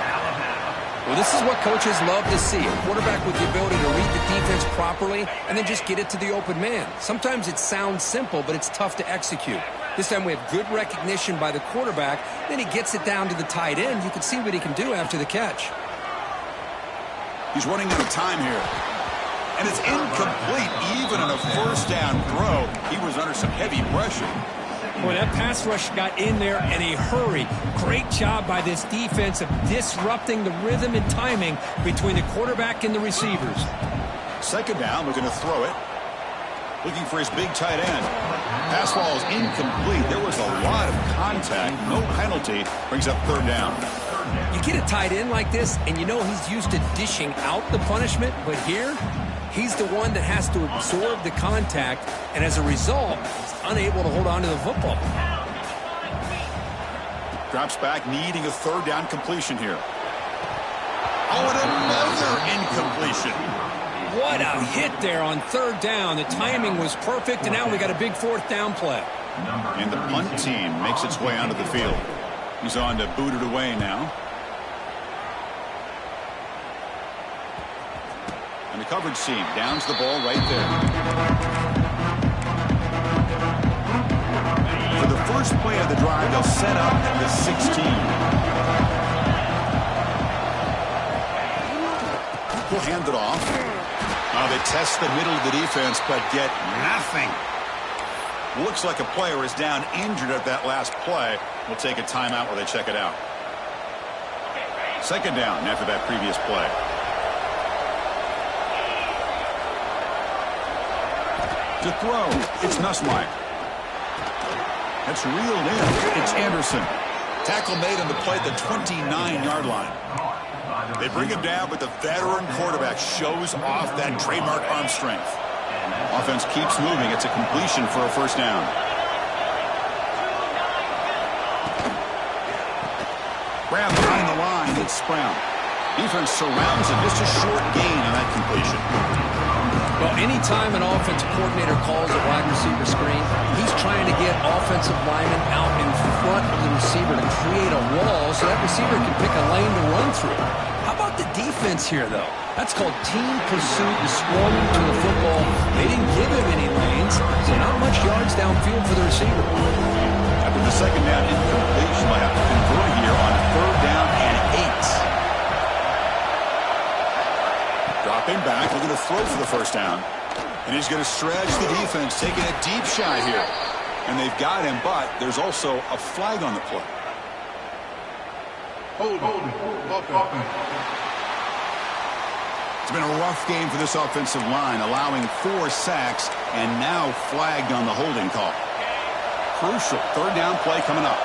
Well, this is what coaches love to see. A quarterback with the ability to read the defense properly and then just get it to the open man. Sometimes it sounds simple, but it's tough to execute. This time we have good recognition by the quarterback. Then he gets it down to the tight end. You can see what he can do after the catch. He's running out of time here. And it's incomplete, even on a 1st down throw. He was under some heavy pressure. Boy, that pass rush got in there in a hurry. Great job by this defense of disrupting the rhythm and timing between the quarterback and the receivers. 2nd down, looking to throw it. Looking for his big tight end. Pass ball is incomplete. There was a lot of contact. No penalty. Brings up 3rd down. You get a tight end like this, and you know he's used to dishing out the punishment, but here, He's the one that has to absorb the contact, and as a result, he's unable to hold on to the football. Drops back, needing a third down completion here. Oh, and another incompletion. What a hit there on third down. The timing was perfect, and now we got a big fourth down play. And the punt team makes its way onto the field. He's on to boot it away now. And the coverage team downs the ball right there. For the first play of the drive, they'll set up at the 16. He'll hand it off. They test the middle of the defense, but get nothing. Looks like a player is down injured at that last play. We'll take a timeout while they check it out. Second down after that previous play. To throw, it's Nussmeier. That's reeled in. It's Anderson. Tackle made on the play at the 29-yard line. They bring him down, but the veteran quarterback shows off that trademark arm strength. Offense keeps moving. It's a completion for a first down. Brown behind the line. It's Brown. Defense surrounds him. Just a short gain on that completion. Well, anytime an offensive coordinator calls a wide receiver screen, he's trying to get offensive linemen out in front of the receiver to create a wall so that receiver can pick a lane to run through. How about the defense here, though? That's called team pursuit and swarming to the football. They didn't give him any lanes, so not much yards downfield for the receiver. After the second down incompletion, they'll have to convert here on third down and 8. Dropping back, looking to throw for the first down. And he's going to stretch the defense, taking a deep shot here. And they've got him, but there's also a flag on the play. Hold on. It's been a rough game for this offensive line, allowing 4 sacks and now flagged on the holding call. Crucial third down play coming up.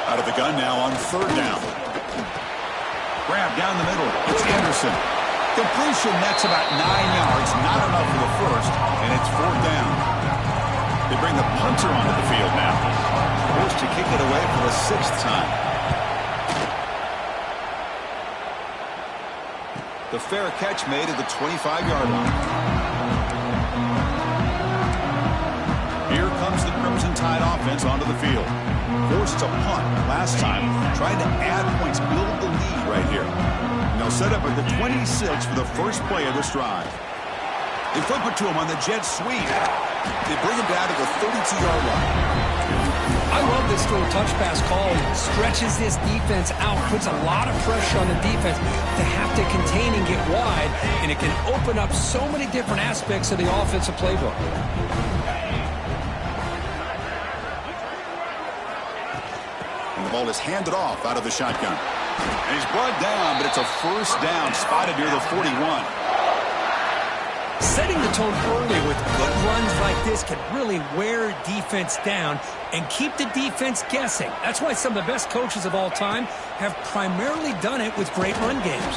Out of the gun now on third down. Grab down the middle. It's Anderson. Completion, that's about 9 yards. Not enough for the first, and it's fourth down. They bring the punter onto the field now. Forced to kick it away for the 6th time. The fair catch made at the 25-yard line. Here comes the Crimson Tide offense onto the field. Forced to punt last time. Trying to add points, build the lead right here. And they'll set up at the 26 for the first play of this drive. They flip it to him on the jet sweep. They bring him down to the 32-yard line. I love this little touch pass call. It stretches this defense out, puts a lot of pressure on the defense to have to contain and get wide, and it can open up so many different aspects of the offensive playbook. And the ball is handed off out of the shotgun. And he's brought down, but it's a first down spotted near the 41. Setting the tone early with good runs like this can really wear defense down and keep the defense guessing. That's why some of the best coaches of all time have primarily done it with great run games.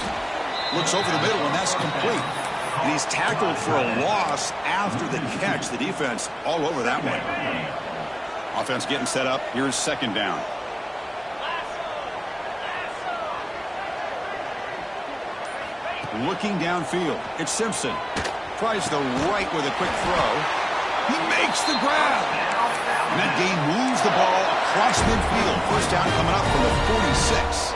Looks over the middle, and that's complete. And he's tackled for a loss after the catch. The defense all over that one. Offense getting set up. Here's second down. Looking downfield. It's Simpson. Tries the right with a quick throw. He makes the grab. And that game moves the ball across midfield. First down coming up from the 46.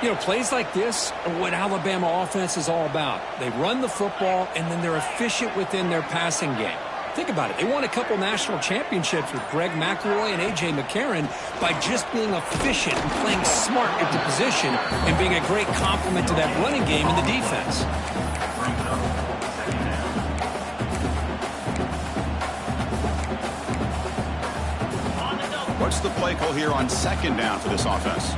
You know, plays like this are what Alabama offense is all about. They run the football, and then they're efficient within their passing game. Think about it. They won a couple national championships with Greg McElroy and A.J. McCarron by just being efficient and playing smart at the position and being a great complement to that running game in the defense. What's the play call here on second down for this offense?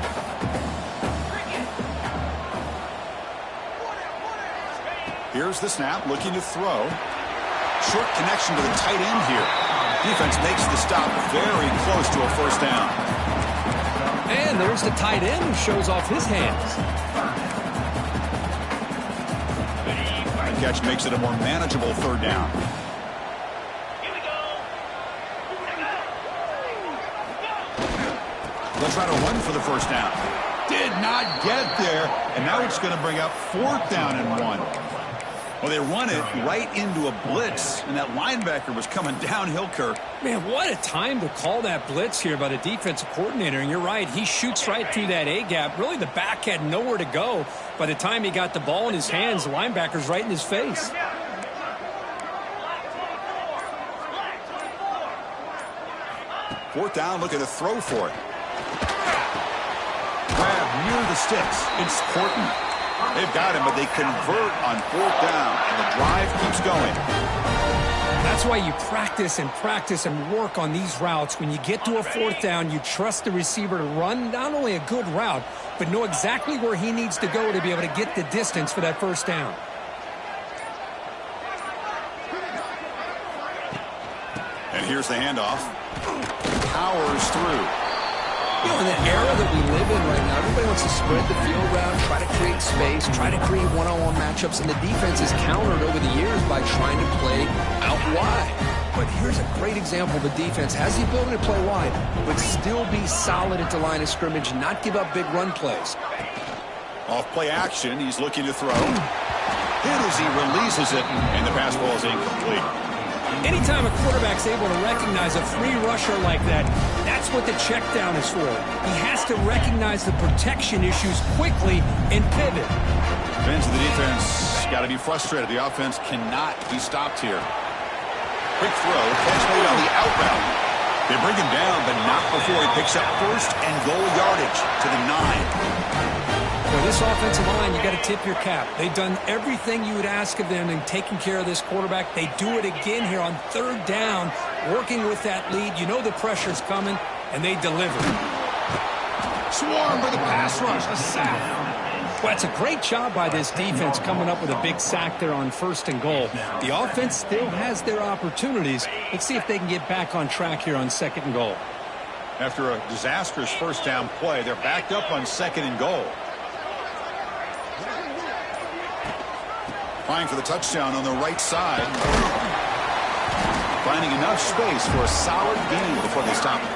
Here's the snap, looking to throw. Short connection to the tight end here. Defense makes the stop very close to a first down. And there's the tight end who shows off his hands. The catch makes it a more manageable third down. They'll try to run for the first down. Did not get there, and now it's going to bring up 4th down and 1. Well, they run it right into a blitz, and that linebacker was coming downhill, Kirk. Man, what a time to call that blitz here by the defensive coordinator. And you're right, he shoots right through that A-gap. Really, the back had nowhere to go. By the time he got the ball in his hands, the linebacker's right in his face. Fourth down, looking to throw for it. Grab near the sticks. It's Porton. They've got him, but they convert on 4th down, and the drive keeps going. That's why you practice and work on these routes. When you get to a 4th down, you trust the receiver to run not only a good route, but know exactly where he needs to go to be able to get the distance for that first down. And here's the handoff. Powers through. You know, in the era that we live in right now, everybody wants to spread the field around, try to create space, try to create one-on-one matchups, and the defense is countered over the years by trying to play out wide. But here's a great example. The defense has the ability to play wide, but still be solid at the line of scrimmage, not give up big run plays. Off play action, he's looking to throw. Hit as he releases it, and the pass ball is incomplete. Anytime a quarterback's able to recognize a free rusher like that, that's what the check down is for. He has to recognize the protection issues quickly and pivot. Fans of the defense got to be frustrated. The offense cannot be stopped here. Quick throw, catch made on the outbound. They bring him down, but not before he picks up 1st and goal yardage to the 9. For this offensive line, you got to tip your cap. They've done everything you would ask of them in taking care of this quarterback. They do it again here on 3rd down, working with that lead. You know the pressure's coming, and they deliver. Swarm for the pass rush, a sack. Well, it's a great job by this defense coming up with a big sack there on 1st and goal. The offense still has their opportunities. Let's see if they can get back on track here on 2nd and goal. After a disastrous first down play, they're backed up on 2nd and goal. Trying for the touchdown on the right side. Finding enough space for a solid gain before they stop it.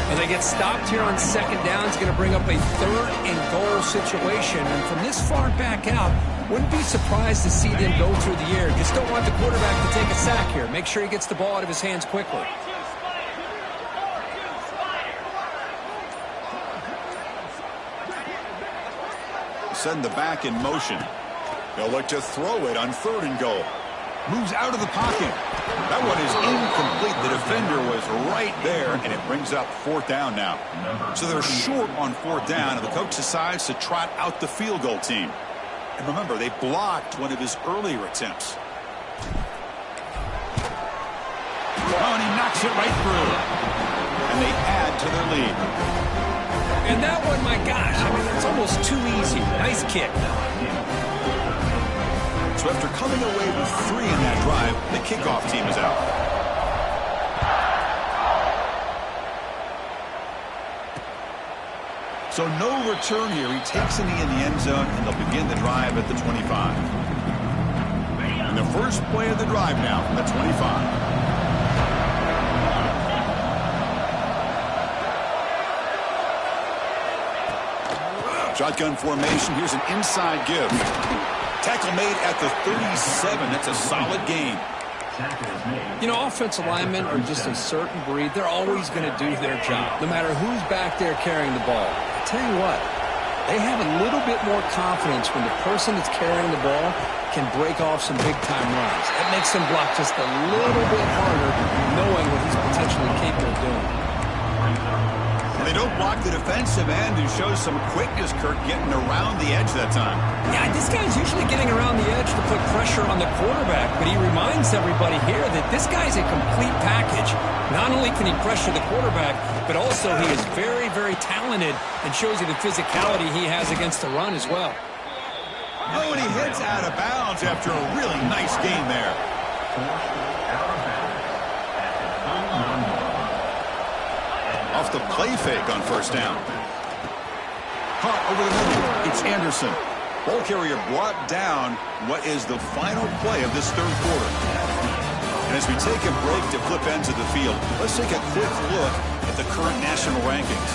And they get stopped here on 2nd down. It's going to bring up a 3rd and goal situation. And from this far back out, wouldn't be surprised to see them go through the air. Just don't want the quarterback to take a sack here. Make sure he gets the ball out of his hands quickly. Send the back in motion. They'll look to throw it on 3rd and goal. Moves out of the pocket. That one is incomplete. The defender was right there, and it brings up 4th down now. So they're short on 4th down, and the coach decides to trot out the field goal team. And remember, they blocked one of his earlier attempts. Oh, and he knocks it right through. And they add to their lead. And that one, my gosh, I mean, it's almost too easy. Nice kick. So after coming away with 3 in that drive, the kickoff team is out. So no return here. He takes a knee in the end zone, and they'll begin the drive at the 25. And the first play of the drive now from the 25. Shotgun formation. Here's an inside give. Tackle made at the 37. That's a solid gain. You know, offensive linemen are just a certain breed. They're always going to do their job, no matter who's back there carrying the ball. I tell you what, they have a little bit more confidence when the person that's carrying the ball can break off some big-time runs. That makes them block just a little bit harder, knowing what he's potentially capable of doing. They don't block the defensive end and shows some quickness, Kirk, getting around the edge that time. Yeah, this guy's usually getting around the edge to put pressure on the quarterback, but he reminds everybody here that this guy's a complete package. Not only can he pressure the quarterback, but also he is very, very talented and shows you the physicality he has against the run as well. Oh, and he heads out of bounds after a really nice game there. off the play fake on first down. Caught over the middle. It's Anderson. Ball carrier brought down what is the final play of this third quarter. And as we take a break to flip ends of the field, let's take a quick look at the current national rankings.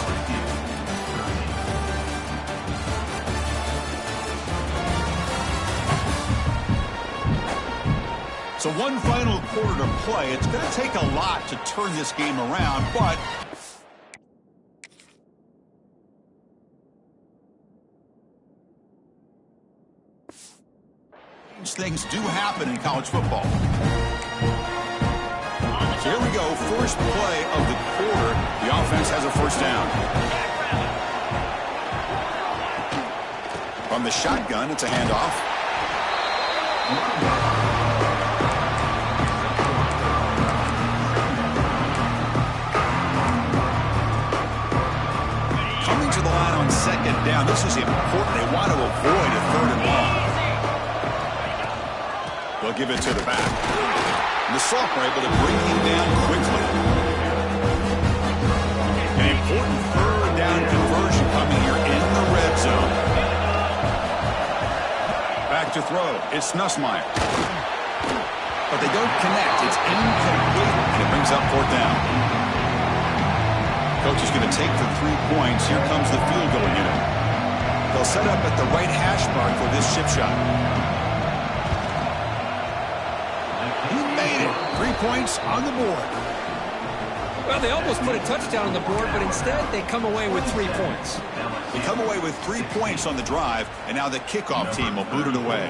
So one final quarter to play. It's going to take a lot to turn this game around, but things do happen in college football. So here we go, first play of the quarter. The offense has a first down. From the shotgun, it's a handoff. Coming to the line on second down, this is important. They want to avoid a third and long. They'll give it to the back. And the sophomore able to bring him down quickly. An important third down conversion coming here in the red zone. Back to throw. It's Nussmeier. But they don't connect. It's incomplete. And it brings up fourth down. Coach is going to take the 3 points. Here comes the field goal unit. They'll set up at the right hash mark for this chip shot. He made it. 3 points on the board. Well, they almost put a touchdown on the board, but instead they come away with 3 points. They come away with 3 points on the drive, and now the kickoff team will boot it away.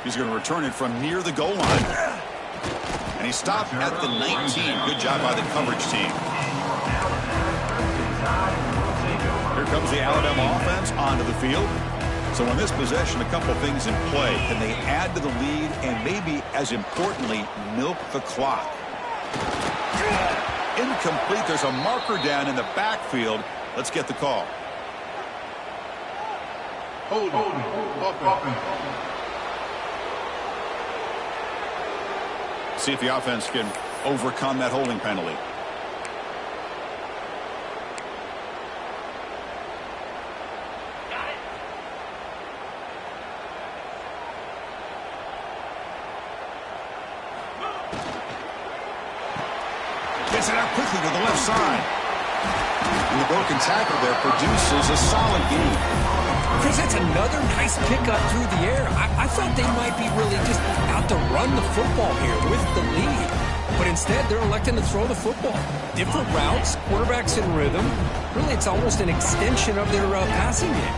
He's going to return it from near the goal line. And he stopped at the 19. Good job by the coverage team. Here comes the Alabama offense onto the field. So on this possession, a couple things in play. Can they add to the lead and maybe, as importantly, milk the clock? Incomplete. There's a marker down in the backfield. Let's get the call. See if the offense can overcome that holding penalty. Gets it out quickly to the left side. And the broken tackle there produces a solid gain. Chris, that's another nice pickup through the air. I thought they might be really just out to run the football here with the lead. But instead, they're electing to throw the football. Different routes, quarterbacks in rhythm. Really, it's almost an extension of their passing game.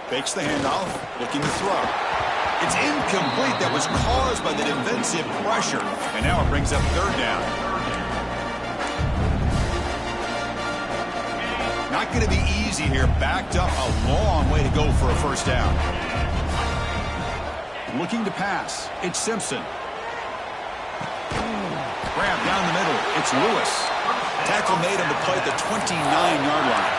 Fakes the handoff, looking to throw. It's incomplete. That was caused by the defensive pressure. And now it brings up third down. Not going to be easy here. Backed up a long way to go for a first down. Looking to pass. It's Simpson. Grab down the middle. It's Lewis. Tackle made him to play at the 29-yard line.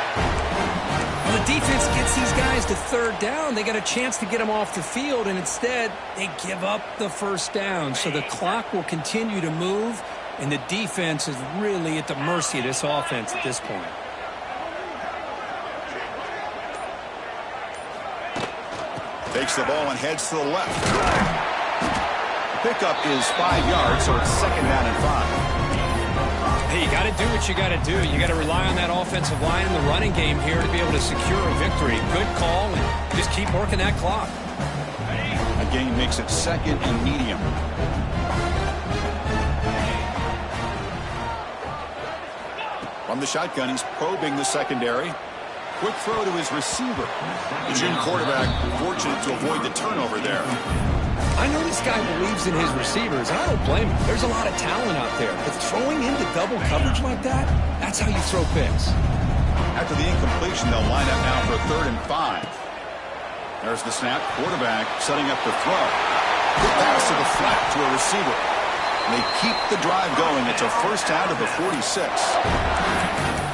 Well, the defense gets these guys to third down. They got a chance to get them off the field, and instead they give up the first down. So the clock will continue to move, and the defense is really at the mercy of this offense at this point. Takes the ball and heads to the left. The pickup is 5 yards, so it's second down and 5. Hey, you got to do what you got to do. You got to rely on that offensive line in the running game here to be able to secure a victory. Good call, and just keep working that clock. A gain makes it second and medium. From the shotgun, he's probing the secondary. Quick throw to his receiver. The Jim quarterback fortunate to avoid the turnover there. I know this guy believes in his receivers, and I don't blame him. There's a lot of talent out there. But throwing into double coverage like that, that's how you throw picks. After the incompletion, they'll line up now for a 3rd and 5. There's the snap. Quarterback setting up the throw. Good pass to the flat to a receiver. And they keep the drive going. It's a first down to the 46.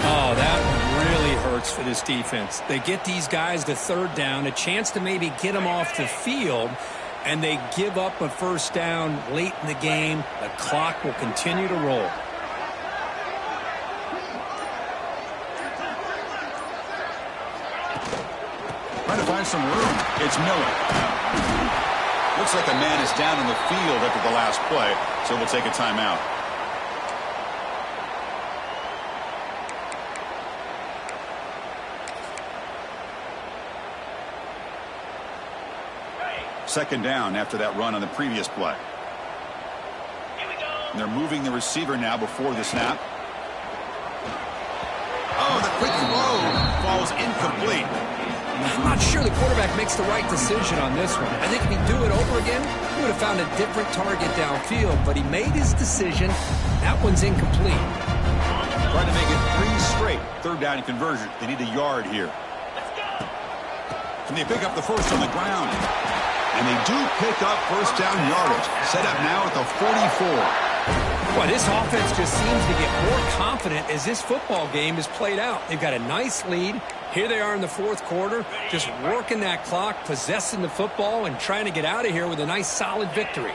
Oh, that really hurts for this defense. They get these guys to third down, a chance to maybe get them off the field, and they give up a first down late in the game. The clock will continue to roll. Trying to find some room. It's Miller. Looks like a man is down in the field after the last play, so we'll take a timeout. Second down after that run on the previous play. And they're moving the receiver now before the snap. Oh, the quick throw falls incomplete. I'm not sure the quarterback makes the right decision on this one. I think if he'd do it over again, he would have found a different target downfield, but he made his decision. That one's incomplete. Trying to make it 3 straight. Third down conversion. They need a yard here. Can they pick up the first on the ground? And they do pick up first down yardage. Set up now at the 44. Well, this offense just seems to get more confident as this football game is played out. They've got a nice lead. Here they are in the fourth quarter, just working that clock, possessing the football, and trying to get out of here with a nice, solid victory.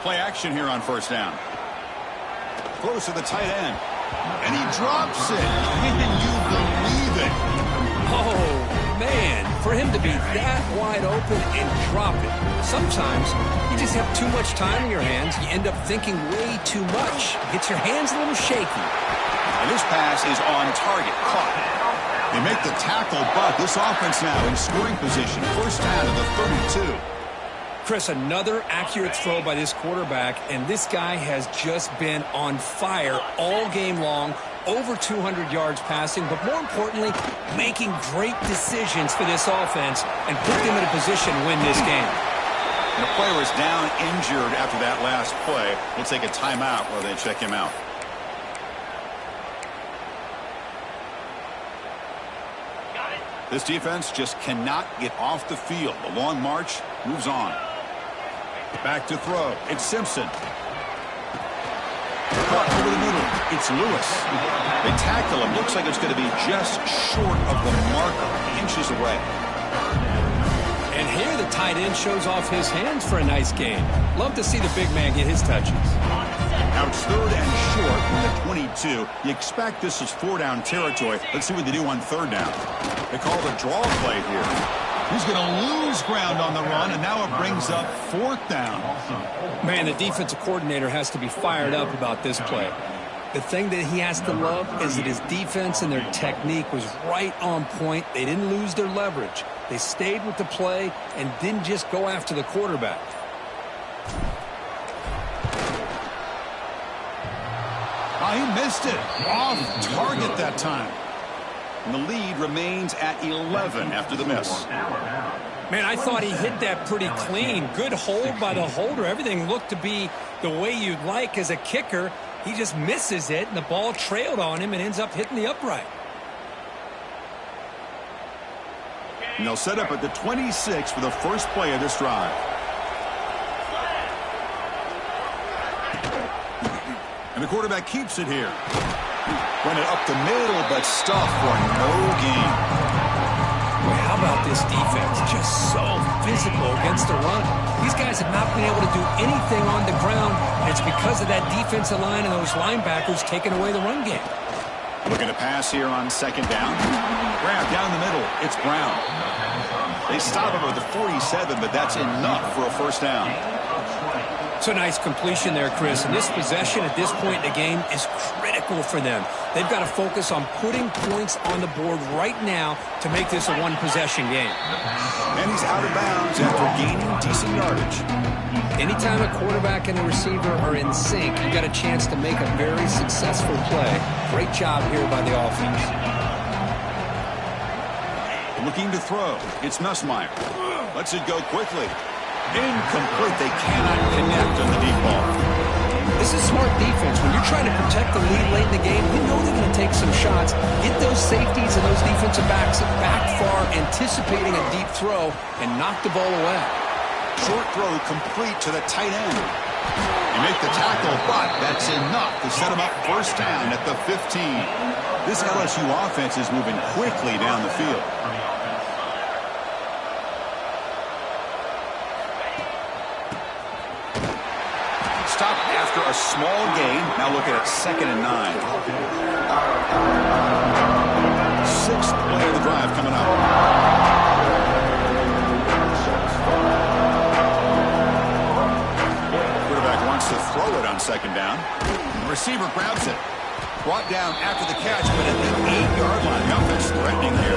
Play action here on first down. Close to the tight end. And he drops it. Can you believe it? Oh, man, for him to be that wide open and drop it. Sometimes you just have too much time in your hands. You end up thinking way too much. Gets your hands a little shaky. And this pass is on target. Caught. They make the tackle, but this offense now in scoring position. First down to the 32. Chris, another accurate throw by this quarterback, and this guy has just been on fire all game long. Over 200 yards passing, but more importantly, making great decisions for this offense and put them in a position to win this game. And the player is down injured after that last play. We'll take a timeout while they check him out. This defense just cannot get off the field. The long march moves on. Back to throw. It's Simpson. Caught over the middle. It's Lewis. They tackle him. Looks like it's going to be just short of the marker. Inches away. And here the tight end shows off his hands for a nice game. Love to see the big man get his touches. Now it's third and short from the 22. You expect this is 4-down territory. Let's see what they do on third down. They call the draw play here. He's going to lose ground on the run, and now it brings up fourth down. Man, the defensive coordinator has to be fired up about this play. The thing that he has to love is that his defense and their technique was right on point. They didn't lose their leverage. They stayed with the play and didn't just go after the quarterback. Oh, he missed it. Off target that time. And the lead remains at 11 after the miss. Man, I thought he hit that pretty clean. Good hold by the holder. Everything looked to be the way you'd like as a kicker. He just misses it, and the ball trailed on him and ends up hitting the upright. And they'll set up at the 26 for the first play of this drive. And the quarterback keeps it here. Run it up the middle, but stuffed for no gain. Boy, how about this defense? Just so physical against the run. These guys have not been able to do anything on the ground, and it's because of that defensive line and those linebackers taking away the run game. Looking to pass here on second down. Grab down the middle. It's Brown. They stop him at the 47, but that's enough for a first down. It's a nice completion there, Chris. And this possession at this point in the game is critical for them. They've got to focus on putting points on the board right now to make this a one-possession game. And he's out of bounds after gaining decent yardage. Anytime a quarterback and a receiver are in sync, you've got a chance to make a very successful play. Great job here by the offense. Looking to throw. It's Nussmeier. Lets it go quickly. Incomplete. They cannot connect on the deep ball. This is smart defense. When you're trying to protect the lead late in the game, you know they're going to take some shots. Get those safeties and those defensive backs back far, anticipating a deep throw, and knock the ball away. Short throw complete to the tight end. You make the tackle, but that's enough to set him up first down at the 15. This LSU offense is moving quickly down the field. Stop after a small gain. Now look at it, 2nd and 9. 6th play of the drive coming up. Quarterback wants to throw it on 2nd down. The receiver grabs it. Brought down after the catch, but at the 8-yard line. The offense threatening here.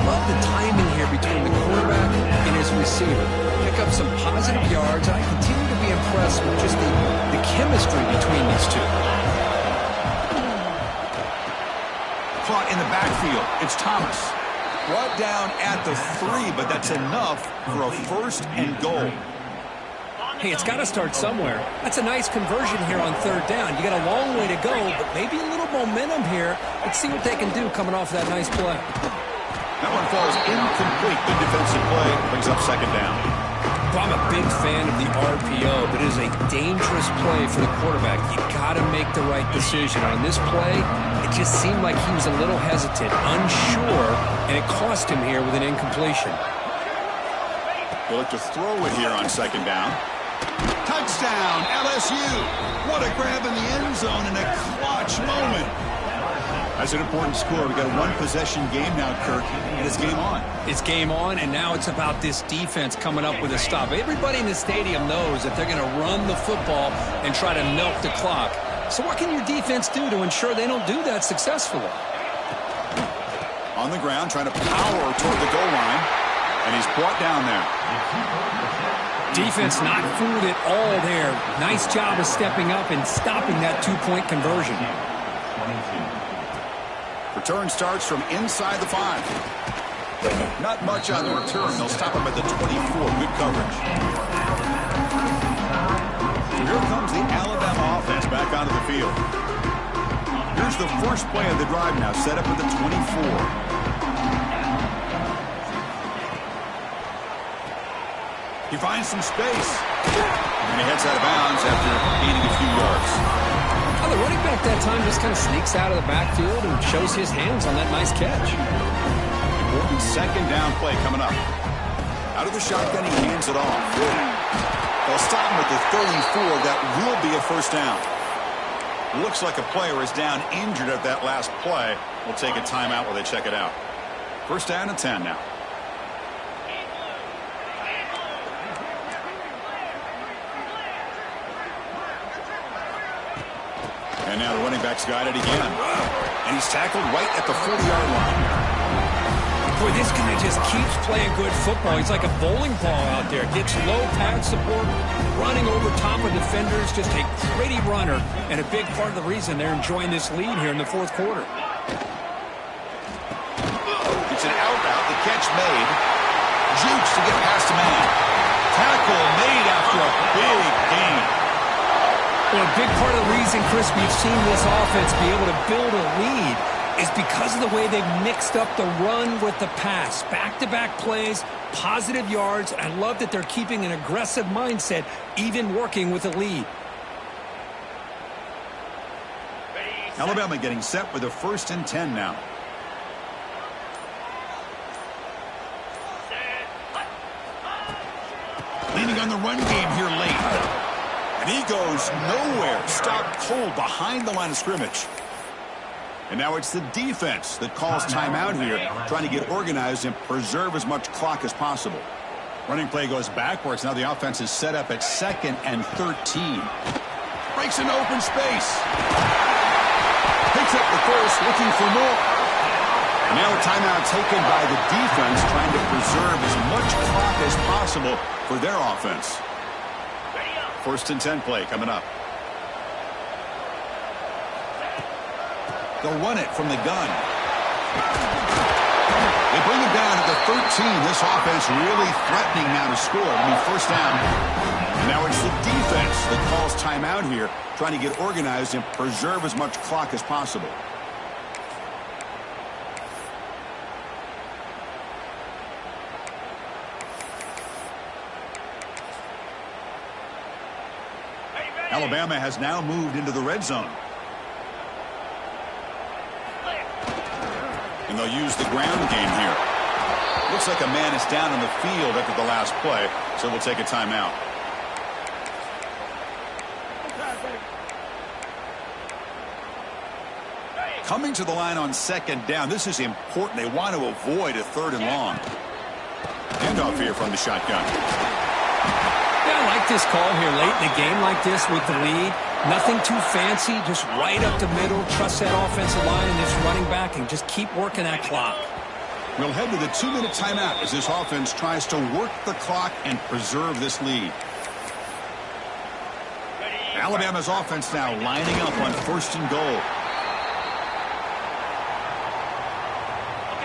Love the timing here between the quarterback and his receiver. Pick up some positive yards. I continue to be impressed with just the chemistry between these two. Caught in the backfield. It's Thomas. Brought down at the 3, but that's enough for a 1st and goal. Hey, it's got to start somewhere. That's a nice conversion here on 3rd down. You got a long way to go, but maybe a little momentum here. Let's see what they can do coming off that nice play. That one falls incomplete. Good defensive play. Brings up 2nd down. Well, I'm a big fan of the RPO, but it is a dangerous play for the quarterback. You got to make the right decision. On this play, it just seemed like he was a little hesitant, unsure, and it cost him here with an incompletion. He'll look to throw it here on 2nd down. Touchdown, LSU. What a grab in the end zone in a clutch moment. That's an important score. We got a 1-possession game now, Kirk, and it's game on. It's game on, and now it's about this defense coming up with a stop. Everybody in the stadium knows that they're going to run the football and try to milk the clock. So what can your defense do to ensure they don't do that successfully? On the ground, trying to power toward the goal line, and he's brought down there. Defense not fooled at all there. Nice job of stepping up and stopping that 2-point conversion. Return starts from inside the 5. Not much on the return. They'll stop him at the 24. Good coverage. So here comes the Alabama offense back onto the field. Here's the first play of the drive now, set up at the 24. He finds some space. And he heads out of bounds after gaining a few yards. Well, the running back that time just kind of sneaks out of the backfield and shows his hands on that nice catch. Important 2nd down play coming up. Out of the shotgun, he hands it off. They'll stop him at the 34. That will be a 1st down. Looks like a player is down injured at that last play. We'll take a timeout while they check it out. 1st down and 10 now. And now the running back's got it again. And he's tackled right at the 40-yard line. Boy, this guy just keeps playing good football. He's like a bowling ball out there. Gets low pad support, running over top of defenders. Just a gritty runner, and a big part of the reason they're enjoying this lead here in the 4th quarter. It's an out route. The catch made. Jukes to get past the man. Tackle made after a big gain. Well, a big part of the reason, Chris, we've seen this offense be able to build a lead is because of the way they've mixed up the run with the pass. Back-to-back plays, positive yards. I love that they're keeping an aggressive mindset, even working with a lead. Alabama getting set with a 1st and 10 now. Leaning on the run game here late. And he goes nowhere. Stopped cold behind the line of scrimmage. And now it's the defense that calls timeout here, trying to get organized and preserve as much clock as possible. Running play goes backwards. Now the offense is set up at 2nd and 13. Breaks into open space. Picks up the first, looking for more. And now a timeout taken by the defense, trying to preserve as much clock as possible for their offense. 1st and 10 play coming up. They'll run it from the gun. They bring it down at the 13. This offense really threatening now to score. I mean, 1st down. And now it's the defense that calls timeout here, trying to get organized and preserve as much clock as possible. Alabama has now moved into the red zone. And they'll use the ground game here. Looks like a man is down on the field after the last play, so we'll take a timeout. Coming to the line on second down. This is important. They want to avoid a 3rd and long. Handoff here from the shotgun. Yeah, I like this call here late in the game like this with the lead. Nothing too fancy, just right up the middle. Trust that offensive line and this running back and just keep working that clock. We'll head to the 2-minute timeout as this offense tries to work the clock and preserve this lead. Alabama's offense now lining up on 1st and goal.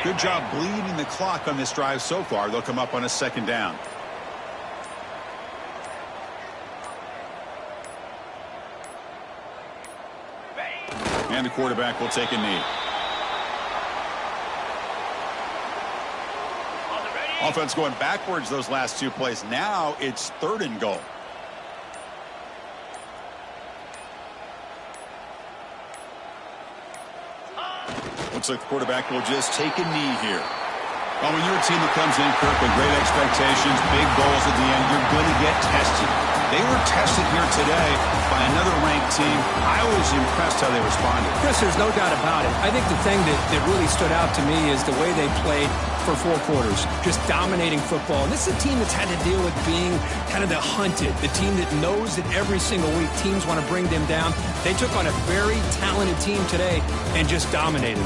Good job bleeding the clock on this drive so far. They'll come up on a 2nd down. And the quarterback will take a knee. Offense going backwards those last 2 plays. Now it's 3rd and goal. Looks like the quarterback will just take a knee here. Well, when you're a team that comes in, Kirk, with great expectations, big goals at the end, you're going to get tested. They were tested here today by another ranked team. I was impressed how they responded. Chris, there's no doubt about it. I think the thing that really stood out to me is the way they played for 4 quarters, just dominating football. And this is a team that's had to deal with being kind of the hunted, the team that knows that every single week teams want to bring them down. They took on a very talented team today and just dominated.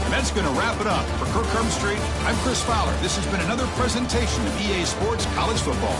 And that's going to wrap it up. For Kirk Street, I'm Chris Fowler. This has been another presentation of EA Sports College Football.